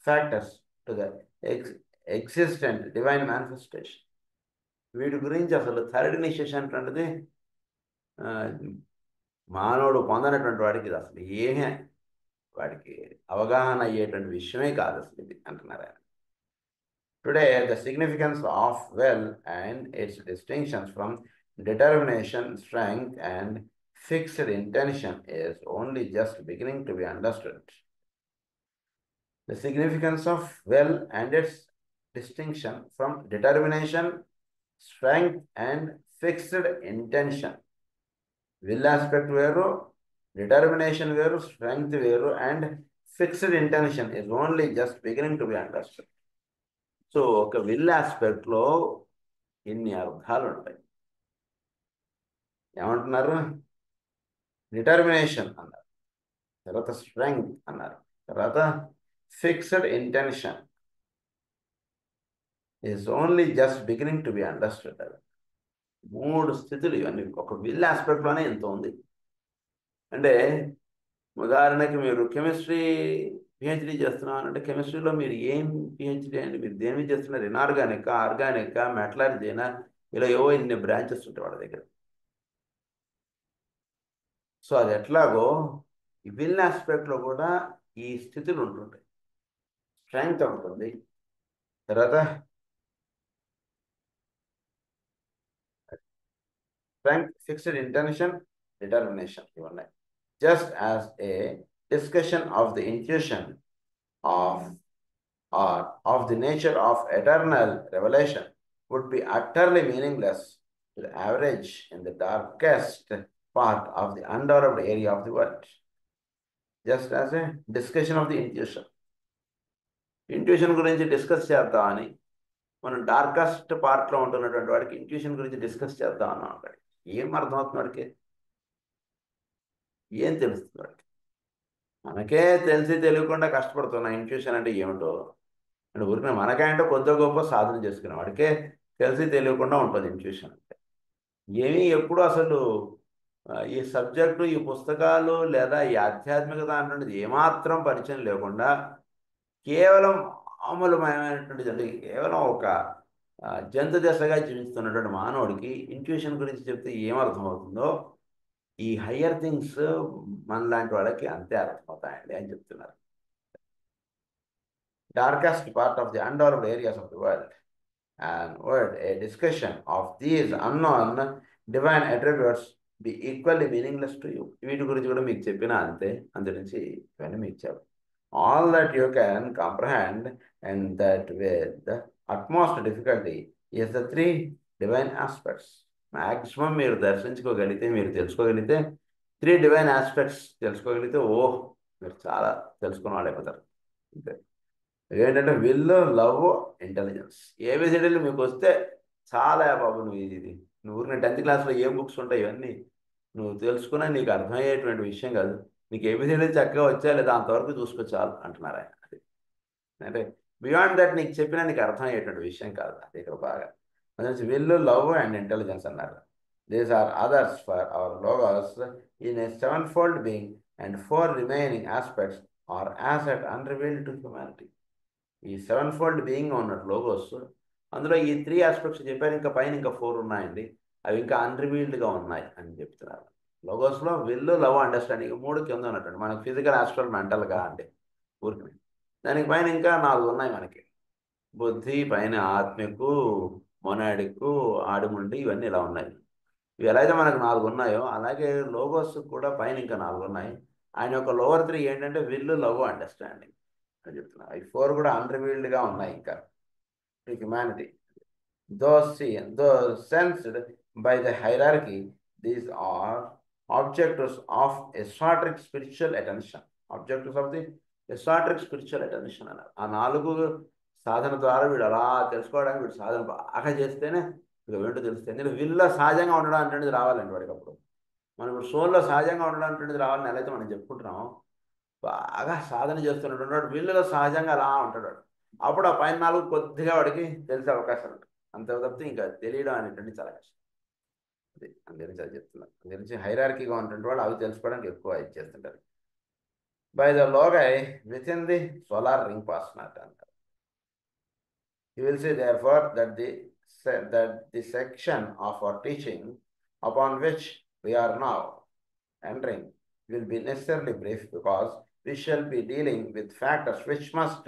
factors to the existent divine manifestation. వీటి గురించి అసలు థర్డ్ ఇనిషియేషన్ అంటున్నది మానవుడు పొందనటువంటి వాడికి ఇది అసలు ఏమీ వాడికి అవగాహన అయ్యేటువంటి విషయమే కాదు అసలు ఇది అంటున్నారు ఆయన. Today, the significance of will and its distinctions from determination, strength, and fixed intention is only just beginning to be understood. The significance of will and its distinction from determination, strength, and fixed intention. Will aspect వేరు, determination వేరు, strength వేరు, and fixed intention is only just beginning to be understood. So ఒక will ఆస్పెక్ట్లో ఇన్ని అర్థాలు ఉంటాయి. ఏమంటున్నారు? Determination అన్నారు, తర్వాత స్ట్రెంగ్త్ అన్నారు, తర్వాత fixed intention is only just beginning to be understood. 3 స్థితులు ఇవన్నీ ఒక విల్ ఆస్పెక్ట్లోనే ఇంత ఉంది. అంటే ఉదాహరణకి మీరు కెమిస్ట్రీ పిహెచ్డీ చేస్తున్నాం అంటే కెమిస్ట్రీలో మీరు ఏం పిహెచ్డీ అండి, మీరు దేని మీద చేస్తున్నారు? ఇనార్గానిక్, ఆర్గానిక్, మెటలర్జీనా, ఇలా ఏవో ఇన్ని బ్రాంచెస్ ఉంటాయి వాళ్ళ దగ్గర. సో అది ఎట్లాగో ఈ విల్ ఆస్పెక్ట్లో కూడా ఈ స్థితులు ఉంటుంటాయి. స్ట్రెంగ్త్ ఉంటుంది, తర్వాత స్ట్రెంగ్త్, ఫిక్స్డ్ ఇంటెన్షన్, డిటర్మినేషన్ ఇవన్నీ. Just as a discussion of the intuition of or of the nature of eternal revelation would be utterly meaningless to the average in the darkest part of the undeveloped area of the world. Just as a discussion of the intuition. Intuition గురించి discuss చేద్దామని మనం darkest పార్ట్లో ఉంటున్నటువంటి వాడికి intuition గురించి discuss చేద్దాం అన్నాం అక్కడ. ఏం అర్థమవుతుంది వాడికి? ఏం తెలుస్తుంది వాడికి? మనకే తెలిసి తెలియకుండా కష్టపడుతున్నా ఇంట్యూషన్ అంటే ఏమిటో అంటే ఊరికే మనకే అంటే కొద్ది గొప్ప సాధన చేసుకున్నాం. వాడికే తెలిసి తెలియకుండా ఉంటుంది ఇంట్యూషన్ అంటే. ఏమీ ఎప్పుడు అసలు ఈ సబ్జెక్టు, ఈ పుస్తకాలు లేదా ఈ ఆధ్యాత్మికత అన్నటువంటిది ఏమాత్రం పరిచయం లేకుండా కేవలం మామూలుమైనటువంటిది అంటే కేవలం ఒక జంతు దశగా జీవిస్తున్నటువంటి మానవుడికి ఇంట్యూషన్ గురించి చెప్తే ఏమర్థమవుతుందో ఈ హయ్యర్ థింగ్స్ మనలాంటి వాళ్ళకి అంతే అర్థమవుతాయండి అని చెప్తున్నారు. Darkest part of the undeveloped areas of the world and word a discussion of these unknown divine attributes be equally meaningless to you. వీటి గురించి కూడా మీకు చెప్పిన అంతే. అందుగురించి ఇవన్నీ మీకు చెప్పాలి. All that you can comprehend and that with the utmost difficulty is the three divine aspects. Maximum మీరు దర్శించుకోగలిగితే, మీరు తెలుసుకోగలిగితే, 3 divine aspects తెలుసుకోగలిగితే మీరు చాలా తెలుసుకున్న వాళ్ళు అయిపోతారు. అంతే. ఏంటంటే విల్, లవ్, ఇంటెలిజెన్స్. ఏబిసిడీలు మీకు వస్తే చాలా బాబు నువ్వు ఇది నువ్వు ఊరిని 10th క్లాస్లో ఏం బుక్స్ ఉంటాయి ఇవన్నీ నువ్వు తెలుసుకున్నా నీకు అర్థమయ్యేటువంటి విషయం కాదు. నీకు ఏబిసిడీలు చక్కగా వచ్చా లేదా అంతవరకు చూసుకోవచ్చాలు అంటున్నారు ఆయన. అది అంటే బియాండ్ దట్ నీకు చెప్పినా నీకు అర్థమయ్యేటువంటి విషయం కాదు. అది ఇక్కడ బాగా విల్, లవ్ అండ్ ఇంటెలిజెన్స్ అన్నారు. These are others for our logos in a 7-fold being and 4 remaining aspects are as yet unrevealed to humanity. ఈ 7-fold బీయింగ్ ఉన్నట్టు లోగోస్, అందులో ఈ 3 ఆస్పెక్ట్స్ చెప్పారు. ఇంకా పైన ఇంకా 4 ఉన్నాయండి. అవి ఇంకా అన్రివీల్డ్గా ఉన్నాయి అని చెప్తున్నారు. లోగోస్లో విల్, లవ్, అండర్స్టాండింగ్ 3 కింద ఉన్నట్టు మనకి ఫిజికల్, ఆస్ట్రల్, మెంటల్గా అంటే ఊరికి. దానికి పైన ఇంకా 4 ఉన్నాయి మనకి. బుద్ధి పైన ఆత్మికు, మొనాడికు, ఆడిముండి ఇవన్నీ ఇలా ఉన్నాయి. ఇవి ఎలా అయితే మనకు 4 ఉన్నాయో అలాగే లోగోస్ కూడా పైన ఇంకా 4 ఉన్నాయి. ఆయన యొక్క లోవర్ 3 ఏంటంటే విల్, లవ్, అండర్స్టాండింగ్ అని చెప్తున్నారు. ఈ 4 కూడా అన్రివీల్డ్గా ఉన్నాయి ఇంకా humanity. Those sensed by the hierarchy, these are objectives of esoteric spiritual attention. Objectives of the esoteric spiritual attention అన్నారు. ఆ 4 సాధన ద్వారా వీడు అలా తెలుసుకోవడానికి వీడు సాధన బాగా చేస్తేనే ఇక ఏంటో తెలుస్తుంది. ఎందుకంటే విల్లో సహజంగా ఉండడం అంటే రావాలండి వాడికి. అప్పుడు మనం ఇప్పుడు సోల్లో సహజంగా ఉండడం అంటే రావాలని ఎలా అయితే మనం చెప్పుకుంటున్నాం, బాగా సాధన చేస్తున్నటువంటి వాడు విల్లులో సహజంగా అలా ఉంటాడు. అప్పుడు ఆ పైన 4 కొద్దిగా వాడికి తెలిసే అవకాశం ఉంటుంది. అంత తప్పితే ఇంకా తెలియడం అనేటువంటి చాలా కష్టం. అది అందుగురించి అది చెప్తున్నారు. అందుగురించి హైరార్కీగా ఉన్నటువంటి వాళ్ళు అవి తెలుసుకోవడానికి ఎక్కువ ఇది చేస్తుంటారు. By the logoi within the solar ring పాస్తున్నట్టు అంటారు. You will see therefore that the section of our teaching upon which we are now entering will be necessarily brief because we shall be dealing with factors which must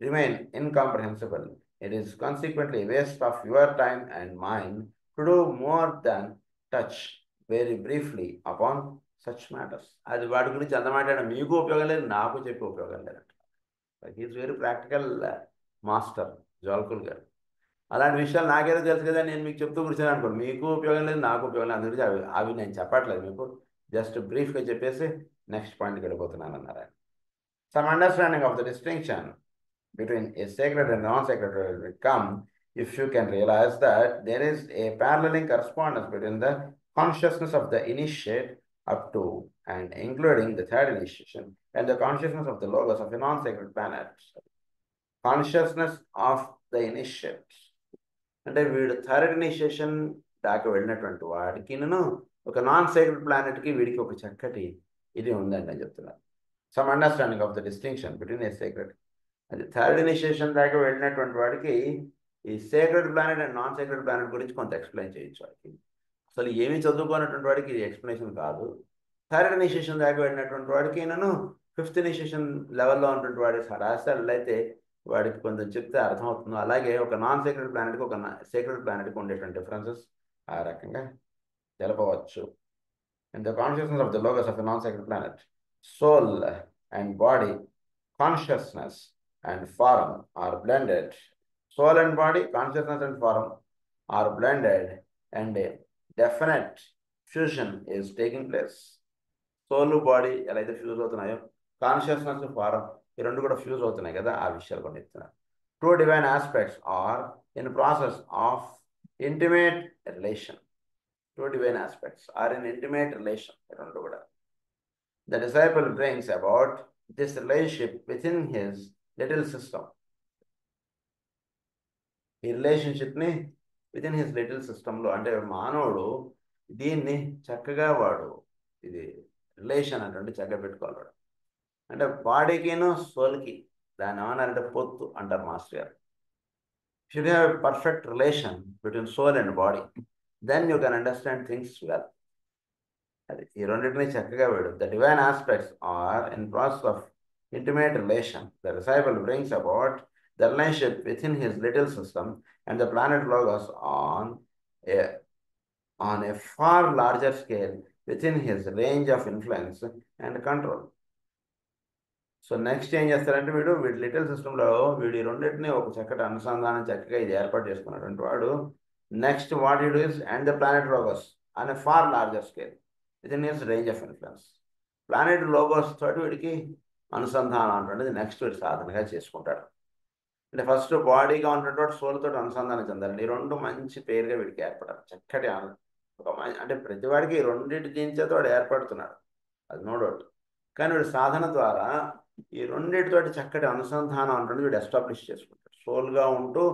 remain incomprehensible. It is consequently a waste of your time and mine to do more than touch very briefly upon such matters. అది వాటి గురించి అంత మాట్లాడడం మీకు ఉపయోగం లేదు, నాకు చెప్పి ఉపయోగం లేదంట. హీఈస్ వెరీ ప్రాక్టికల్ మాస్టర్ జోల్కుల్ గారు. అలాంటి విషయాలు నాకేదో తెలుసు కదా నేను మీకు చెప్తూ కూర్చొని అనుకోండి, మీకు ఉపయోగం లేదు, నాకు ఉపయోగం లేదు. అందుగురించి అవి నేను చెప్పట్లేదు మీకు, జస్ట్ బ్రీఫ్గా చెప్పేసి నెక్స్ట్ పాయింట్కి వెళ్ళిపోతున్నాను అన్నారు ఆయన. Some understanding of the distinction between a sacred and non-sacred will come if you can realize that there is a paralleling correspondence between the consciousness of the initiate up to and including the third initiation and the consciousness of the logos of a non-sacred planet. Consciousness of the initiate అంటే వీడు third initiation దాకా వెళ్ళినటువంటి వాడికి ఒక non sacred ప్లానెట్కి వీడికి ఒక చక్కటి ఇది ఉందండి అని చెప్తున్నారు. Some understanding of the distinction between A sacred, అది థర్డ్ ఇనిషియేషన్ దాకా వెళ్ళినటువంటి వాడికి ఈ sacred planet and non sacred planet గురించి కొంత ఎక్స్ప్లెయిన్ చేయొచ్చు. వాడికి అసలు ఏమీ చదువుకున్నటువంటి వాడికి ఇది ఎక్స్ప్లెనేషన్ కాదు. థర్డ్ ఇనిషియేషన్ దాకా వెళ్ళినటువంటి వాడికి 5th ఇనిషియేషన్ లెవెల్లో ఉన్నటువంటి వాడి రహస్యాలు అయితే వాడికి కొంచెం చెప్తే అర్థమవుతుంది. అలాగే ఒక నాన్ సేక్రెడ్ ప్లానెట్కి ఒక సేక్రెడ్ ప్లానెట్కి ఉండేటువంటి డిఫరెన్సెస్ ఆ రకంగా తెలపవచ్చు. And the consciousness of the logos of the non sacred planet, soul and body consciousness and form are blended. Soul and body, consciousness and form are blended, and a definite fusion is taking place. Soul body ఎలా అయితే fuse అవుతున్నాయో consciousness form ఈ రెండు కూడా fuse అవుతున్నాయి కదా, ఆ విషయాలు కూడా చెప్తున్నారు. Two divine aspects are in process of intimate relation. Two divine aspects are in intimate relation, రెండు కూడా. The disciple brings about this relationship within his little system. ఈ రిలేషన్షిప్ని విత్ ఇన్ హిజ్ లిటిల్ సిస్టంలో, అంటే మానవుడు దీన్ని చక్కగా వాడు ఇది రిలేషన్ అంటే చక్కగా పెట్టుకోవాలి. అంటే బాడీకిను సోల్కి దాన్ని ఏమన్నారంటే పొత్తు అంటారు మాస్టర్ గారు. Should have a perfect relation between soul and body, then you can understand things well. అది ఈ రెండింటినీ చక్కగా వేడు. The divine aspects are in process of intimate relation. The disciple brings about the relationship within his little system and the planet logos on a far larger scale within his range of influence and control. So next ఏం చేస్తారంటే వీడి little సిస్టంలో వీడి రెండింటిని ఒక చక్కటి అనుసంధానం చక్కగా ఇది ఏర్పాటు చేసుకున్నటువంటి వాడు next what you do is and the planet logos on a far larger scale within his range of influence. Planet logos తోటి వీడికి అనుసంధానం అంటున్నది నెక్స్ట్ వీడి సాధనగా చేసుకుంటాడు. అంటే ఫస్ట్ బాడీగా ఉన్నటువంటి సోల్ తోటి అనుసంధానం చెందాలి. ఈ రెండు మంచి పేరుగా వీడికి ఏర్పడాలి. చక్కటి ఒక అంటే ప్రతివాడికి ఈ రెండింటి దీనిచేత వాడు ఏర్పడుతున్నాడు, అది నో డౌట్. కానీ వీడు సాధన ద్వారా ఈ రెండింటితోటి చక్కటి అనుసంధానం అంటుంది వీడు ఎస్టాబ్లిష్ చేసుకుంటాడు. సోల్గా ఉంటూ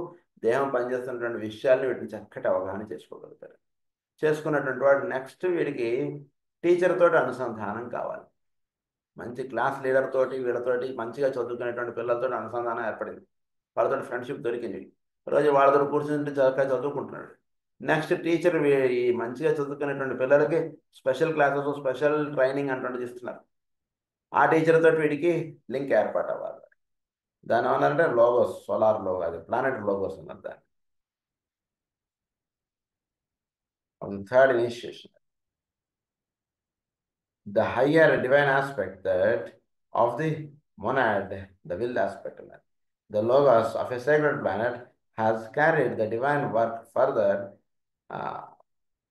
దేహం పనిచేస్తున్నటువంటి విషయాల్ని వీటిని చక్కటి అవగాహన చేసుకోగలుగుతారు. చేసుకున్నటువంటి వాడు నెక్స్ట్ వీడికి టీచర్ తోటి అనుసంధానం కావాలి. మంచి క్లాస్ లీడర్ తోటి వీళ్ళతోటి మంచిగా చదువుకునేటువంటి పిల్లలతో అనుసంధానం ఏర్పడింది. వాళ్ళతో ఫ్రెండ్షిప్ దొరికింది. రోజు వాళ్ళతో కూర్చుంటే చక్కగా చదువుకుంటున్నాడు. నెక్స్ట్ టీచర్ ఈ మంచిగా చదువుకునేటువంటి పిల్లలకి స్పెషల్ క్లాసెస్ స్పెషల్ ట్రైనింగ్ అంటుండే ఇస్తున్నారు. ఆ టీచర్ తోటి వీడికి లింక్ ఏర్పాటు అవ్వాలి. దాని ఏమన్నారంటే లోగోస్, సోలార్ లోగో, అది ప్లానెట్ లోగోస్ అన్నారు దాన్ని. Third initiation, the higher divine aspect that of the monad, the will aspect. The logos of a sacred planet has carried the divine work further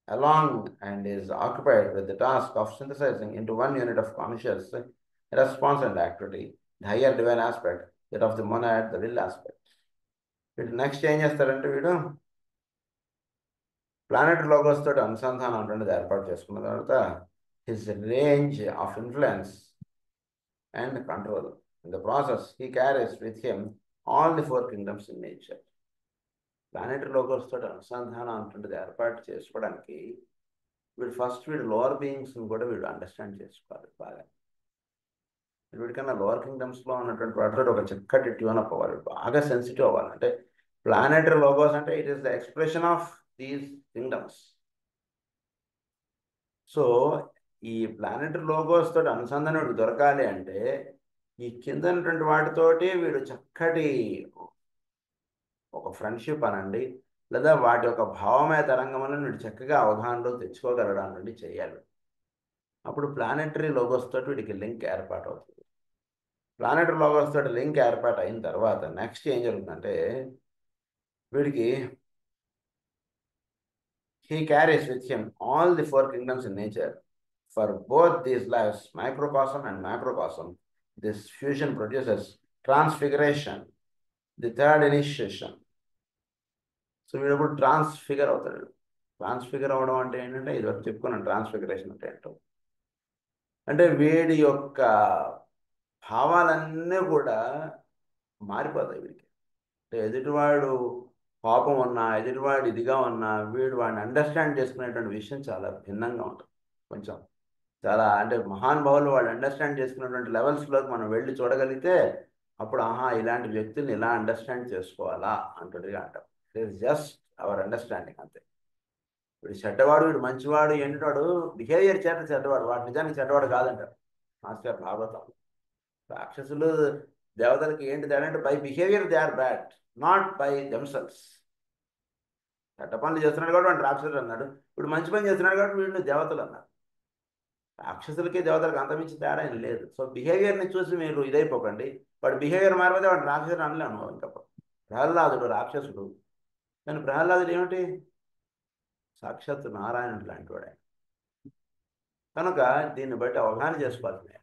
along and is occupied with the task of synthesizing into one unit of conscious response and activity. The higher divine aspect, that of the monad, the will aspect. వీటి next ఏం చేస్తారంటే వీడు planet logos తోటి అనుసంధానం అంటున్నది ఏర్పాటు చేసుకున్న తర్వాత his range of influence and control. In the process, he carries with him all the four kingdoms in nature. Planetary logos తోటి అనుసంధానం అంటుండేది ఏర్పాటు చేసుకోవడానికి వీడు లోవర్ బీయింగ్స్ని కూడా వీడు అండర్స్టాండ్ చేసుకోవాలి బాగా. వీడికన్నా లోవర్ కింగ్డమ్స్లో ఉన్నటువంటి వాటితో ఒక చక్కటి ట్యూన్ అప్ అవ్వాలి, బాగా సెన్సిటివ్ అవ్వాలి. అంటే ప్లానెటరీ లోగోస్ అంటే it is the expression of these kingdoms. So ఈ ప్లానెటరీ లోగోస్ తోటి అనుసంధానం వీడు దొరకాలి అంటే ఈ కింద ఉన్నటువంటి వాటితోటి వీడు చక్కటి ఒక ఫ్రెండ్షిప్ అనండి, లేదా వాటి యొక్క భావమయ తరంగంలో వీడు చక్కగా అవగాహనలో తెచ్చుకోగలడాన్ని చేయాలి. అప్పుడు ప్లానెటరీ లోగోస్ తోటి వీడికి లింక్ ఏర్పాటు అవుతుంది. ప్లానెటరీ లోగోస్ తోటి లింక్ ఏర్పాటు అయిన తర్వాత నెక్స్ట్ ఏం జరుగుతుందంటే వీడికి he carries with him all the four kingdoms in nature. For both these lives, microcosm and macrocosm, this fusion produces transfiguration, the third initiation. So వీడు ఇప్పుడు ట్రాన్స్ఫిగర్ అవుతాడు. ట్రాన్స్ఫిగర్ అవ్వడం అంటే ఏంటంటే ఇది వరకు చెప్పుకున్నాను. ట్రాన్స్ఫిగరేషన్ అంటే ఏంటో అంటే వీడి యొక్క భావాలన్నీ కూడా మారిపోతాయి వీడికి. అంటే ఎదుటివాడు పాపం ఉన్నా, ఎదుటివాడు ఇదిగా ఉన్నా, వీడు వాడిని అండర్స్టాండ్ చేసుకునేటువంటి విషయం చాలా భిన్నంగా ఉంటుంది. కొంచెం చాలా అంటే మహానుభావులు వాళ్ళు అండర్స్టాండ్ చేసుకున్నటువంటి లెవెల్స్లోకి మనం వెళ్ళి చూడగలిగితే అప్పుడు ఆహా ఇలాంటి వ్యక్తుల్ని ఇలా అండర్స్టాండ్ చేసుకోవాలా అంటుడిగా అంటాం. It is just our understanding అంతే. వీడు చెడ్డవాడు, వీడు మంచివాడు ఏంటాడు బిహేవియర్ చేత చెడ్డవాడు, వాడు నిజానికి చెడ్డవాడు కాదంటారు మాస్టర్ భాగవతం. రాక్షసులు దేవతలకి ఏంటి తేడా అంటే by behaviour they are bad, not by themselves. చెడ్డ పనులు చేస్తున్నాడు కాబట్టి వాడు రాక్షసుడు అన్నాడు, ఇప్పుడు మంచి పని చేస్తున్నాడు కాబట్టి వీళ్ళు దేవతలు అన్నారు. రాక్షసులకి దేవతలకు అంతమించి తేడా ఏం లేదు. సో బిహేవియర్ని చూసి మీరు ఇదైపోకండి. వాడు బిహేవియర్ మారిపోతే వాడు రాక్షసుడు అనలేము ఇంకా. ప్రహ్లాదుడు రాక్షసుడు, కానీ ప్రహ్లాదుడు ఏమిటి, సాక్షాత్తు నారాయణుడు లాంటి వాడు ఆయన. కనుక దీన్ని బట్టి అవగాహన చేసుకోవాలి.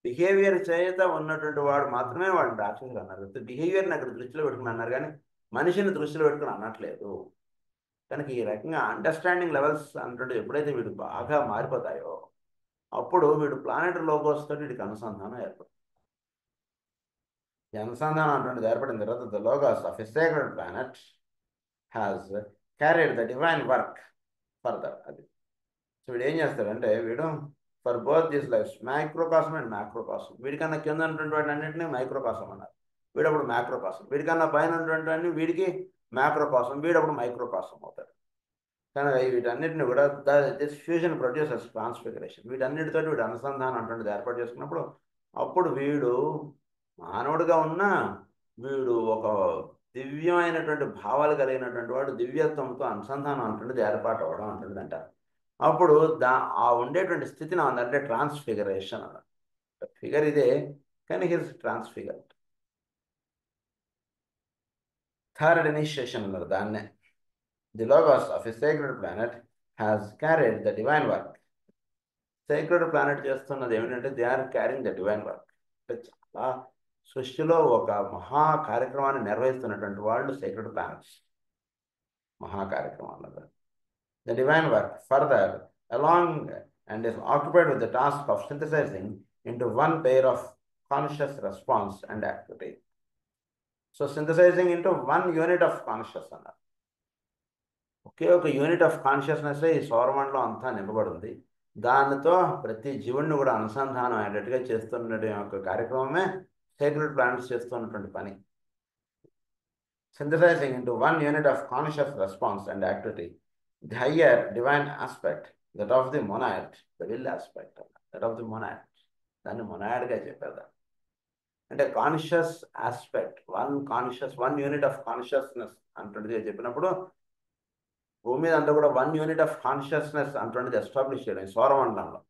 బిహేవియర్ చేత ఉన్నటువంటి వాడు మాత్రమే వాడు రాక్షసుడు అన్నారు. బిహేవియర్ని అక్కడ దృష్టిలో పెట్టుకుని అన్నారు, కానీ మనిషిని దృష్టిలో పెట్టుకుని అనట్లేదు. కనుక ఈ రకంగా అండర్స్టాండింగ్ లెవెల్స్ అంటుంటే ఎప్పుడైతే వీడు బాగా మారిపోతాయో అప్పుడు వీడు ప్లానెటరీ లోగోస్ తోటి వీడికి అనుసంధానం ఏర్పడుతుంది. ఈ అనుసంధానం అంటుండేది ఏర్పడిన తర్వాత the logos of a sacred planet has carried the divine work further. అది సో వీడు ఏం చేస్తాడంటే వీడు for both this life's microcosm and macrocosm, వీడికన్నా కింద ఉన్నటువంటి వాటి అన్నింటినీ మైక్రోకాసం అన్నారు, వీడప్పుడు మ్యాక్రోకాసం, వీడికన్నా పైన ఉన్నటువంటి వీడికి మ్యాక్రోకాసం, వీడప్పుడు మైక్రోకాసం అవుతాడు. కానీ వీటన్నిటిని కూడా దిస్ ఫ్యూజన్ ప్రొడ్యూసర్స్ ట్రాన్స్ఫిగరేషన్, వీటన్నిటితో వీడు అనుసంధానం అంటుండేది ఏర్పాటు చేసుకున్నప్పుడు అప్పుడు వీడు మానవుడిగా ఉన్నా వీడు ఒక దివ్యమైనటువంటి భావాలు కలిగినటువంటి వాడు, దివ్యత్వంతో అనుసంధానం అంటుండేది ఏర్పాటు అవ్వడం అంటుంది అంటారు. అప్పుడు ఆ ఉండేటువంటి స్థితిని అంటే ట్రాన్స్ఫిగరేషన్ అన్నారు. ఫిగర్ ఇదే కానీ హిస్ ట్రాన్స్ఫిగర్. థర్డ్ ఇనిషియేషన్ అన్నారు దాన్నే. The logos of a sacred planet has carried the divine work. Sacred planet చేస్తున్నది ఏమిటంటే they are carrying the divine work. అంటే చాలా సృష్టిలో ఒక మహా కార్యక్రమాన్ని నిర్వహిస్తున్నటువంటి వాళ్ళు సేక్రెడ్ ప్లానెట్స్, మహా కార్యక్రమాలు. The divine work further along and is occupied with the task of synthesizing into one pair of conscious response and activity. So synthesizing into one unit of consciousness. ఒకే ఒక యూనిట్ ఆఫ్ కాన్షియస్నెస్ ఈ సౌరమండలం అంతా నింపబడింది. దానితో ప్రతి జీవుడిని కూడా అనుసంధానం అయ్యేటట్టుగా చేస్తున్న యొక్క కార్యక్రమమే సేక్రెడ్ ప్లానెట్స్ చేస్తున్నటువంటి పని. Synthesizing into one unit of conscious response and activity the higher divine aspect, that of the monad, the will aspect, that of the monad, దాన్ని మొనాడ్గా చెప్పేదా. అంటే conscious aspect, one unit of consciousness అంటుండేది చెప్పినప్పుడు భూమి మీద అంతా కూడా వన్ యూనిట్ ఆఫ్ కాన్షియస్నెస్ అంటుండేది ఎస్టాబ్లిష్ చేయడం సౌరమండలంలో.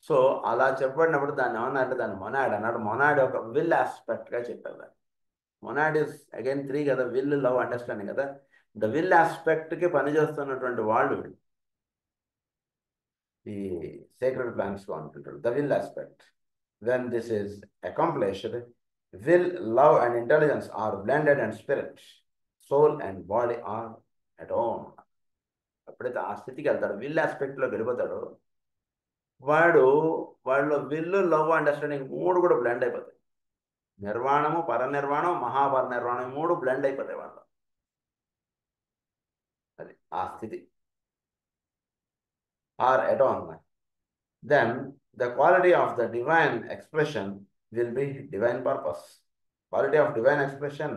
సో అలా చెప్పబడినప్పుడు దాన్ని ఏమన్నారంటే దాన్ని మొనాడ్ అన్నాడు. మొనాడ్ ఒక విల్ ఆస్పెక్ట్గా చెప్పారు దాన్ని. మొనాడ్ ఇస్ అగైన్ 3 కదా, విల్, లవ్, అండర్స్టాండింగ్ కదా. ద విల్ ఆస్పెక్ట్కి పనిచేస్తున్నటువంటి వాళ్ళు ఈ సేక్రెడ్ ప్లానెట్స్లో అంటుంటారు. The will aspect, when this is accomplished, will, love and intelligence are blended and spirit, soul and body are at one. ఎప్పుడైతే ఆ స్థితికి వెళ్తాడు, విల్ ఆస్పెక్ట్లో వెళ్ళిపోతాడు, వాళ్ళు విల్లు, లవ్, అండర్స్టాండింగ్ 3 కూడా బ్లెండ్ అయిపోతాయి. నిర్వాణము, పరనిర్వాణం, మహాపరినిర్వాణం 3 బ్లెండ్ అయిపోతాయి వాళ్ళు. అది ఆ స్థితి. Are at one. Then the quality of the divine expression will be divine purpose. Quality of divine expression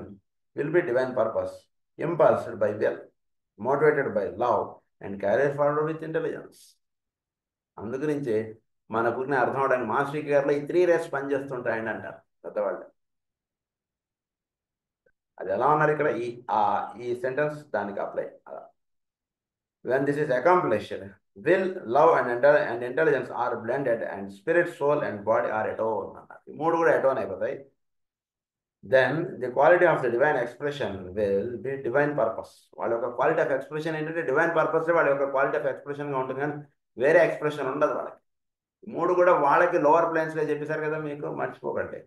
will be divine purpose, impulsed by will, motivated by love and carried forward with intelligence. అందుగురించి మనకు అర్థం అవడానికి master గారిలో ఈ 3 race పనిచేస్తుంటాయండి అంటారు పెద్దవాళ్ళు. అది ఎలా ఉన్నారు ఇక్కడ ఈ సెంటెన్స్ దానికి apply. When this is accomplished, will, love and intelligence are blended and spirit, soul and body are at one అన్నారు. ఈ 3 కూడా ఎట్ ఓన్ అయిపోతాయి. Then the quality of the divine expression will be divine purpose. వాళ్ళ యొక్క quality of expression ఏంటంటే divine purpose వాళ్ళ యొక్క quality of ఎక్స్ప్రెషన్గా ఉంటుంది, కానీ వేరే ఎక్స్ప్రెషన్ ఉండదు వాళ్ళకి. 3 కూడా వాళ్ళకి లోవర్ ప్లేన్స్గా చెప్పేశారు కదా, మీకు మర్చిపోకండి.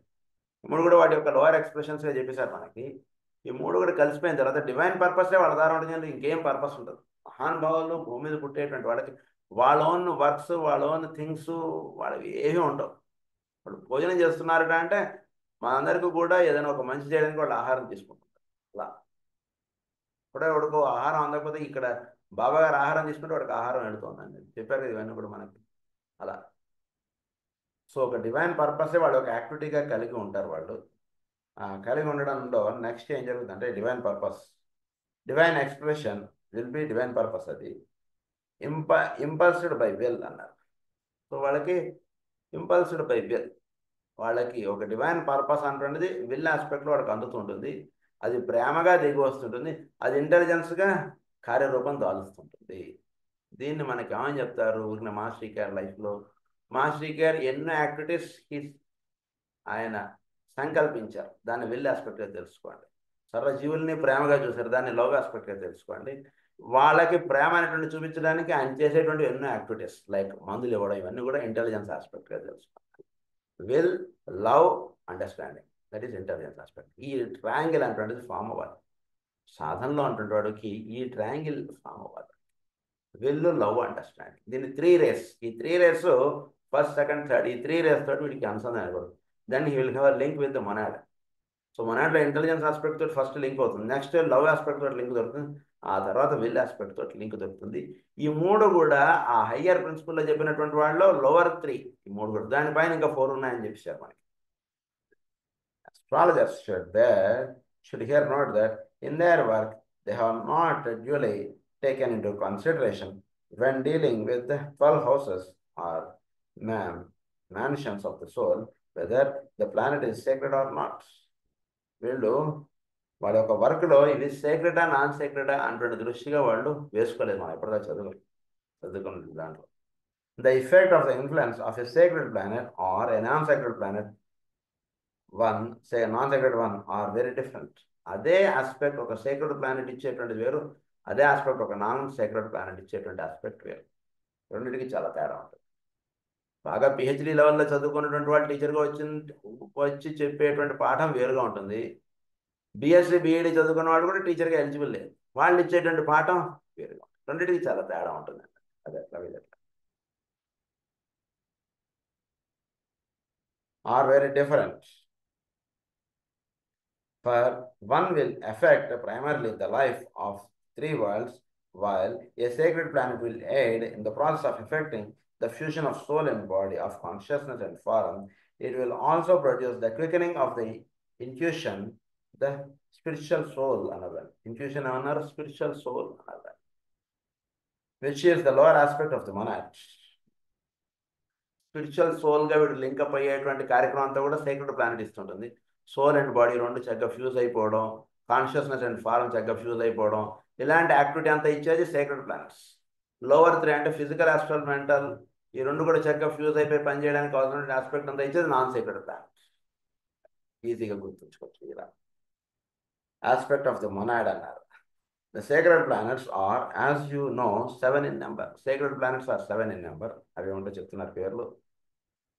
3 కూడా వాటి యొక్క లోవర్ ఎక్స్ప్రెషన్స్గా చెప్పేశారు మనకి. ఈ 3 కూడా కలిసిపోయిన తర్వాత డివైన్ పర్పసే వాళ్ళ ద్వారా ఉంటుంది, ఇంకేం పర్పస్ ఉండదు. మహానుభావులు భూమి మీద పుట్టేటువంటి వాళ్ళకి వాళ్ళ ఓన్ వర్క్స్, వాళ్ళ ఓన్ థింగ్స్ వాళ్ళవి ఏమీ ఉండవు. వాళ్ళు భోజనం చేస్తున్నారట అంటే మనందరికీ కూడా ఏదైనా ఒక మంచి చేయడానికి వాళ్ళు ఆహారం తీసుకుంటారు. అలా ఇప్పుడే వాడికి ఆహారం అందకపోతే ఇక్కడ బాబా గారు ఆహారం తీసుకుంటే వాడికి ఆహారం వెళుతుందండి చెప్పారు కదా, ఇవన్నీ కూడా మనకి అలా. సో ఒక డివైన్ పర్పసే వాళ్ళు ఒక యాక్టివిటీగా కలిగి ఉంటారు. వాళ్ళు కలిగి ఉండడంలో నెక్స్ట్ ఏం జరుగుతుందంటే divine expression will be divine purpose. అది ఇంపల్స్డ్ బై విల్ అన్నారు. సో వాళ్ళకి ఇంపల్స్డ్ బై విల్, వాళ్ళకి ఒక డివైన్ పర్పస్ అంటున్నది విల్ ఆస్పెక్ట్లో వాళ్ళకి అందుతుంటుంది. అది ప్రేమగా దిగి వస్తుంటుంది, అది ఇంటెలిజెన్స్గా కార్యరూపం దాలుస్తుంటుంది. దీన్ని మనకి ఏమని చెప్తారు ఊరిన మాస్టర్ కేర్ లైఫ్లో? మాస్టర్ కేర్ ఎన్నో యాక్టివిటీస్ ఆయన సంకల్పించారు, దాన్ని వెళ్ళి ఆస్పెక్ట్గా తెలుసుకోండి. సర్వజీవుల్ని ప్రేమగా చూశారు, దాన్ని లవ్ ఆస్పెక్ట్గా తెలుసుకోండి. వాళ్ళకి ప్రేమ అనేటువంటి చూపించడానికి ఆయన చేసేటువంటి ఎన్నో యాక్టివిటీస్ లైక్ మందులు ఇవ్వడం, ఇవన్నీ కూడా ఇంటెలిజెన్స్ ఆస్పెక్ట్గా తెలుసుకోండి. Will, love, understanding, that is intelligence aspect. ఈ ట్రయాంగిల్ అనేటువంటిది ఫామ్ అవ్వాలి సాధనలో అంటుంటే వాడికి, ఈ ట్రయాంగిల్ ఫామ్ అవ్వాలి. విల్, లవ్, అండర్స్టాండింగ్, దీన్ని 3 rays. ఈ 3 rays ఫస్ట్, సెకండ్, థర్డ్, ఈ 3 rays తోటి వీడికి అనుసంధానం. Then he will have link with the monad. So మొనాడ్లో ఇంటెలిజెన్స్ ఆస్పెక్ట్ తోటి ఫస్ట్ లింక్ అవుతుంది, నెక్స్ట్ లవ్ ఆస్పెక్ట్ తోటి లింక్ దొరుకుతుంది, ఆ తర్వాత విల్ ఆస్పెక్ట్ తోటి లింక్ దొరుకుతుంది. ఈ 3 కూడా ఆ హయ్యర్ ప్రిన్సిపల్లో చెప్పినటువంటి వాళ్ళలో లోవర్ 3, ఈ 3 కూడా. దానిపైన ఇంకా 4 ఉన్నాయని చెప్పేశారు మనకి. Astrologers should here note that in their work they have not duly taken into consideration when dealing with the 12 houses or mansions of the soul, whether the planet is sacred or not. వీళ్ళు వాళ్ళ యొక్క వర్క్లో ఇవి సేక్రెటా non సేక్రెటా అన్నటువంటి దృష్టిగా వాళ్ళు వేసుకోలేదు. మనం ఎప్పుడైనా చదువుకున్న దాంట్లో the effect of the influence of a sacred planet are a non sacred planet non sacred one or very different. అదే ఆస్పెక్ట్ ఒక సేక్రెడ్ ప్లానెట్ ఇచ్చేటువంటిది వేరు, అదే ఆస్పెక్ట్ ఒక నాన్ సేక్రెడ్ ప్లానెట్ ఇచ్చేటువంటి ఆస్పెక్ట్ వేరు. రెండింటికి చాలా తేడా ఉంటుంది. బాగా పిహెచ్డి లెవెల్లో చదువుకున్నటువంటి వాళ్ళు టీచర్గా వచ్చి చెప్పేటువంటి పాఠం వేరుగా ఉంటుంది. బిఎస్సి బిఈడి చదువుకున్న వాళ్ళు కూడా టీచర్గా ఎలిజిబుల్ లేదు, వాళ్ళు ఇచ్చేటువంటి పాఠం వేరుగా ఉంటుంది. రెండింటికి చాలా తేడా ఉంటుంది. అదే అట్లా are very different. For one will affect primarily the life of 3 worlds, while a sacred planet will aid in the process of affecting the fusion of soul and body, of consciousness and form. It will also produce the quickening of the intuition, the spiritual soul, another. Intuition, another spiritual soul, another, which is the lower aspect of the monad. Spiritual సోల్గా వీడు link up అయ్యేటువంటి కార్యక్రమం అంతా కూడా sacred planet ఇస్తుంటుంది. Soul and body రెండు చక్కగా fuse అయిపోవడం, కాన్షియస్నెస్ అండ్ ఫారం చక్కగా ఫ్యూజ్ అయిపోవడం, ఇలాంటి యాక్టివిటీ అంతా ఇచ్చేది సేక్రెడ్ ప్లానెట్స్. లోవర్ 3 అంటే ఫిజికల్, ఆస్ట్రల్, మెంటల్, ఈ రెండు కూడా చక్కగా ఫ్యూజ్ అయిపోయి పనిచేయడానికి అవసరమైన ఆస్పెక్ట్ అంతా ఇచ్చేది నాన్ సేక్రెడ్ ప్లానెట్స్. ఈజీగా గుర్తుంచుకోవచ్చు. ఇలా ఆస్పెక్ట్ ఆఫ్ ద మొనాడ్ అన్నారు. The sacred planets are, as you know, 7 in number. Sacred planets are 7 in number. అవి ఉంటే చెప్తున్నారు పేర్లు.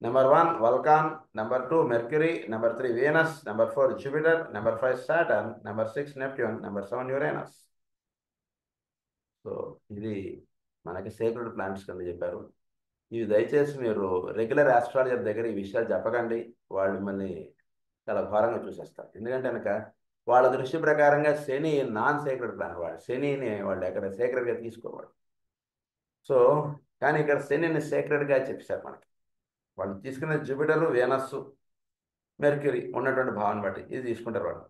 Number 1 Vulcan, number 2 Mercury, number 3 Venus, number 4 Jupiter, number 5 Saturn, number 6 Neptune, number 7 Uranus. So ఇది మనకి sacred planets కింద చెప్పారు. ఇవి దయచేసి మీరు రెగ్యులర్ ఆస్ట్రాలజర్ దగ్గర ఈ విషయాలు చెప్పకండి, వాళ్ళు మిమ్మల్ని చాలా ఘోరంగా చూసేస్తారు. ఎందుకంటే కనుక వాళ్ళ దృష్టి ప్రకారంగా శని నాన్ సేక్రెడ్ ప్లానెట్, వాడు శనిని వాళ్ళు ఎక్కడ సేక్రెడ్గా తీసుకోవాడు. సో కానీ ఇక్కడ శనిని సేక్రెడ్గా చెప్పారు మనకి. వాళ్ళు తీసుకున్న జూపిటర్, వేనస్, మెర్క్యూరీ ఉన్నటువంటి భావన బట్టి ఇది తీసుకుంటారు వాళ్ళు.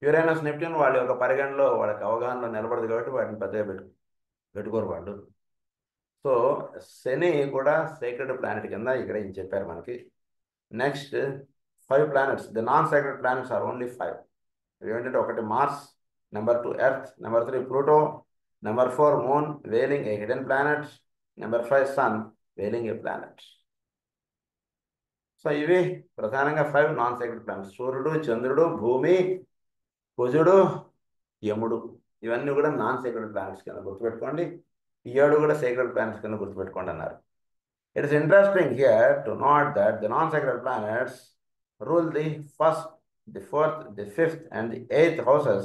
యురేనస్, నెప్ట్యూన్ వాళ్ళ యొక్క పరిగణలో, వాళ్ళకి అవగాహనలో నిలబడదు కాబట్టి వాటిని పెద్దగా పెట్టుకోరు వాళ్ళు. సో శని కూడా సేక్రెడ్ ప్లానెట్ కింద ఇక్కడ ఏం చెప్పారు మనకి. Next 5 planets. The non sacred planets are only 5. ఏంటంటే 1 Mars, number 2 Earth, number 3 Pluto, number 4 moon veiling a hidden planet, number 5 sun veiling a planet. So ఇవి ప్రధానంగా 5 నాన్ సేక్రెడ్ ప్లానెట్స్. సూర్యుడు, చంద్రుడు, భూమి, కుజుడు, యముడు, ఇవన్నీ కూడా నాన్ సేక్రెడ్ ప్లానెట్స్ కింద గుర్తుపెట్టుకోండి. ఈ 7 కూడా సేక్రెడ్ ప్లానెట్స్ కింద గుర్తుపెట్టుకోండి అన్నారు. It is interesting here to note that the non sacred planets rule the 1st, the 4th, the 5th, and the 8th houses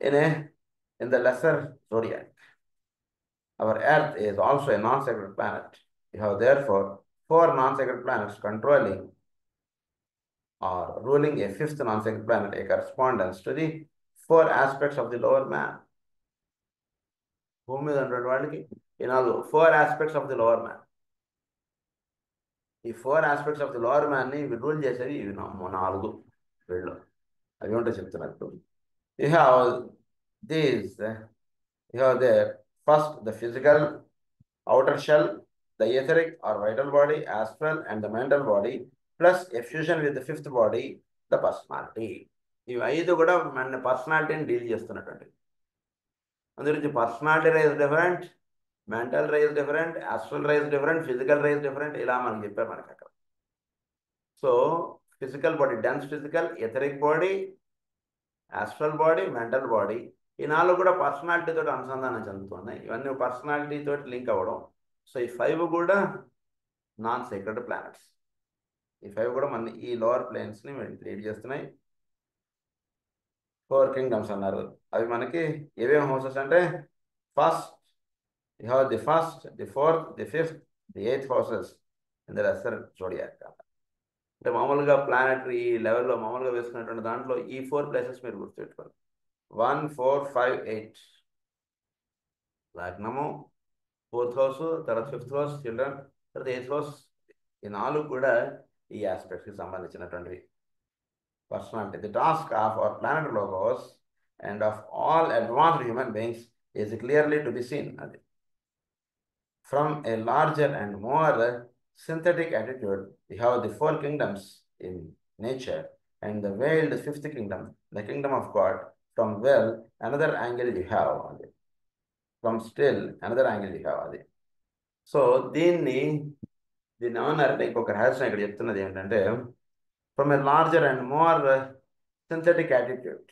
in the lesser zodiac. Our Earth is also a non-sacred planet. We have therefore 4 non-sacred planets controlling or ruling a 5th non-sacred planet, a correspondence to the 4 aspects of the lower man. భూమి మీద ఉన్నటువంటి వాళ్ళకి ఈ 4 aspects of the lower man. ఈ 4 aspects of the lower man ని rule చేసేవి ఇవి 4 వీళ్ళు. అవి ఉంటే చెప్తున్నట్టు. You have these, you have the first, the physical outer shell, the etheric or vital body, astral and the mental body, plus a fusion with the 5th body, the personality. ఇవి 5 కూడా మన పర్సనాలిటీని డీల్ చేస్తున్నటువంటి. అందు గురించి personality is different, mental ray is different, astral ray is different, physical ray is different, ఇలా మనకి చెప్పారు మనకి అక్కడ. So physical body, dense physical, etheric body, astral body, mental body, ఈ నాలుగు కూడా పర్సనాలిటీ తోటి అనుసంధానం చెందుతున్నాయి. ఇవన్నీ పర్సనాలిటీ తోటి లింక్ అవ్వడం. సో ఈ 5 కూడా నాన్ సీక్రెట్ ప్లానెట్స్. ఈ 5 కూడా మన ఈ లోవర్ ప్లేన్స్ని క్రియేట్ చేస్తున్నాయి. 4 కింగ్డమ్స్ అన్నారు. అవి మనకి ఏమేమి హౌసెస్ అంటే, first you have the first, the fourth, the fifth, the 8th houses in the lesser zodiac. అంటే మామూలుగా ప్లానెటరీ లెవెల్లో మామూలుగా వేసుకున్నటువంటి దాంట్లో ఈ 4 ప్లేసెస్ మీరు గుర్తుపెట్టుకోండి. 1, 4, 5, 8 లగ్నము, 4th హౌస్, తర్వాత 5th హౌస్ చిల్డ్రన్, తర్వాత 8th హౌస్. ఈ 4 కూడా ఈ ఆస్పెక్ట్స్కి సంబంధించినటువంటివి. Personality. The task of our planet logos and of all advanced human beings is clearly to be seen. From a larger and more synthetic attitude, we have the 4 kingdoms in nature and the veiled 5th kingdom, the kingdom of God. From well, another angle you have. From still, another angle you have. So, దీన్ని ఏమన్నారంటే, ఇంకొక రహస్యం ఇక్కడ చెప్తున్నది ఏంటంటే, from a larger and more synthetic attitude,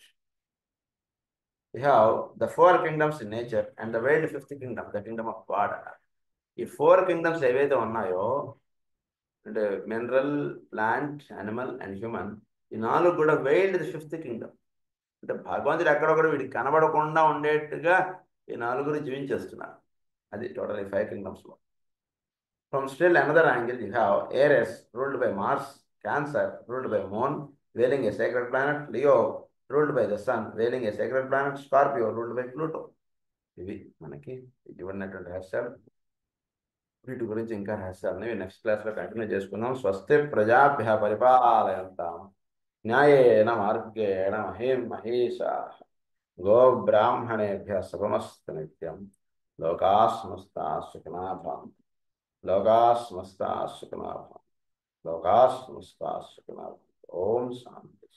we have the 4 kingdoms in nature and the veiled 5th kingdom, the kingdom of God. ఈ 4 kingdoms ఏవైతే ఉన్నాయో అంటే mineral, plant, animal and human, ఈ 4 కూడా వెయిల్డ్ 5th kingdom. అంటే భగవంతుడు ఎక్కడొక్కడ వీడికి కనబడకుండా ఉండేట్టుగా ఈ 4 జీవించేస్తున్నారు. అది టోటల్ ఈ 5 kingdomsలో. From still another angle, you have Aries ruled by Mars, Cancer ruled by Moon, veiling a sacred planet, Leo ruled by the Sun, veiling a sacred planet, Scorpio ruled by Pluto. ఇవి మనకి ఇవ్వనటువంటి రహస్యాలు. వీటి గురించి ఇంకా రహస్యాలని next క్లాస్లో continue చేసుకుందాం. స్వస్తి ప్రజాభ్య పరిపాలయంతాం న్యాయేన మార్గేణ మహీం మహేషాః గోబ్రాహ్మణేభ్యः శుభమస్తు నిత్యం. లోకాః సమస్తాః సుఖినో భవంతు. లోకాః సమస్తాః సుఖినో భవంతు. లోకాః సమస్తాః సుఖినో భవంతు. ఓం శాంతి.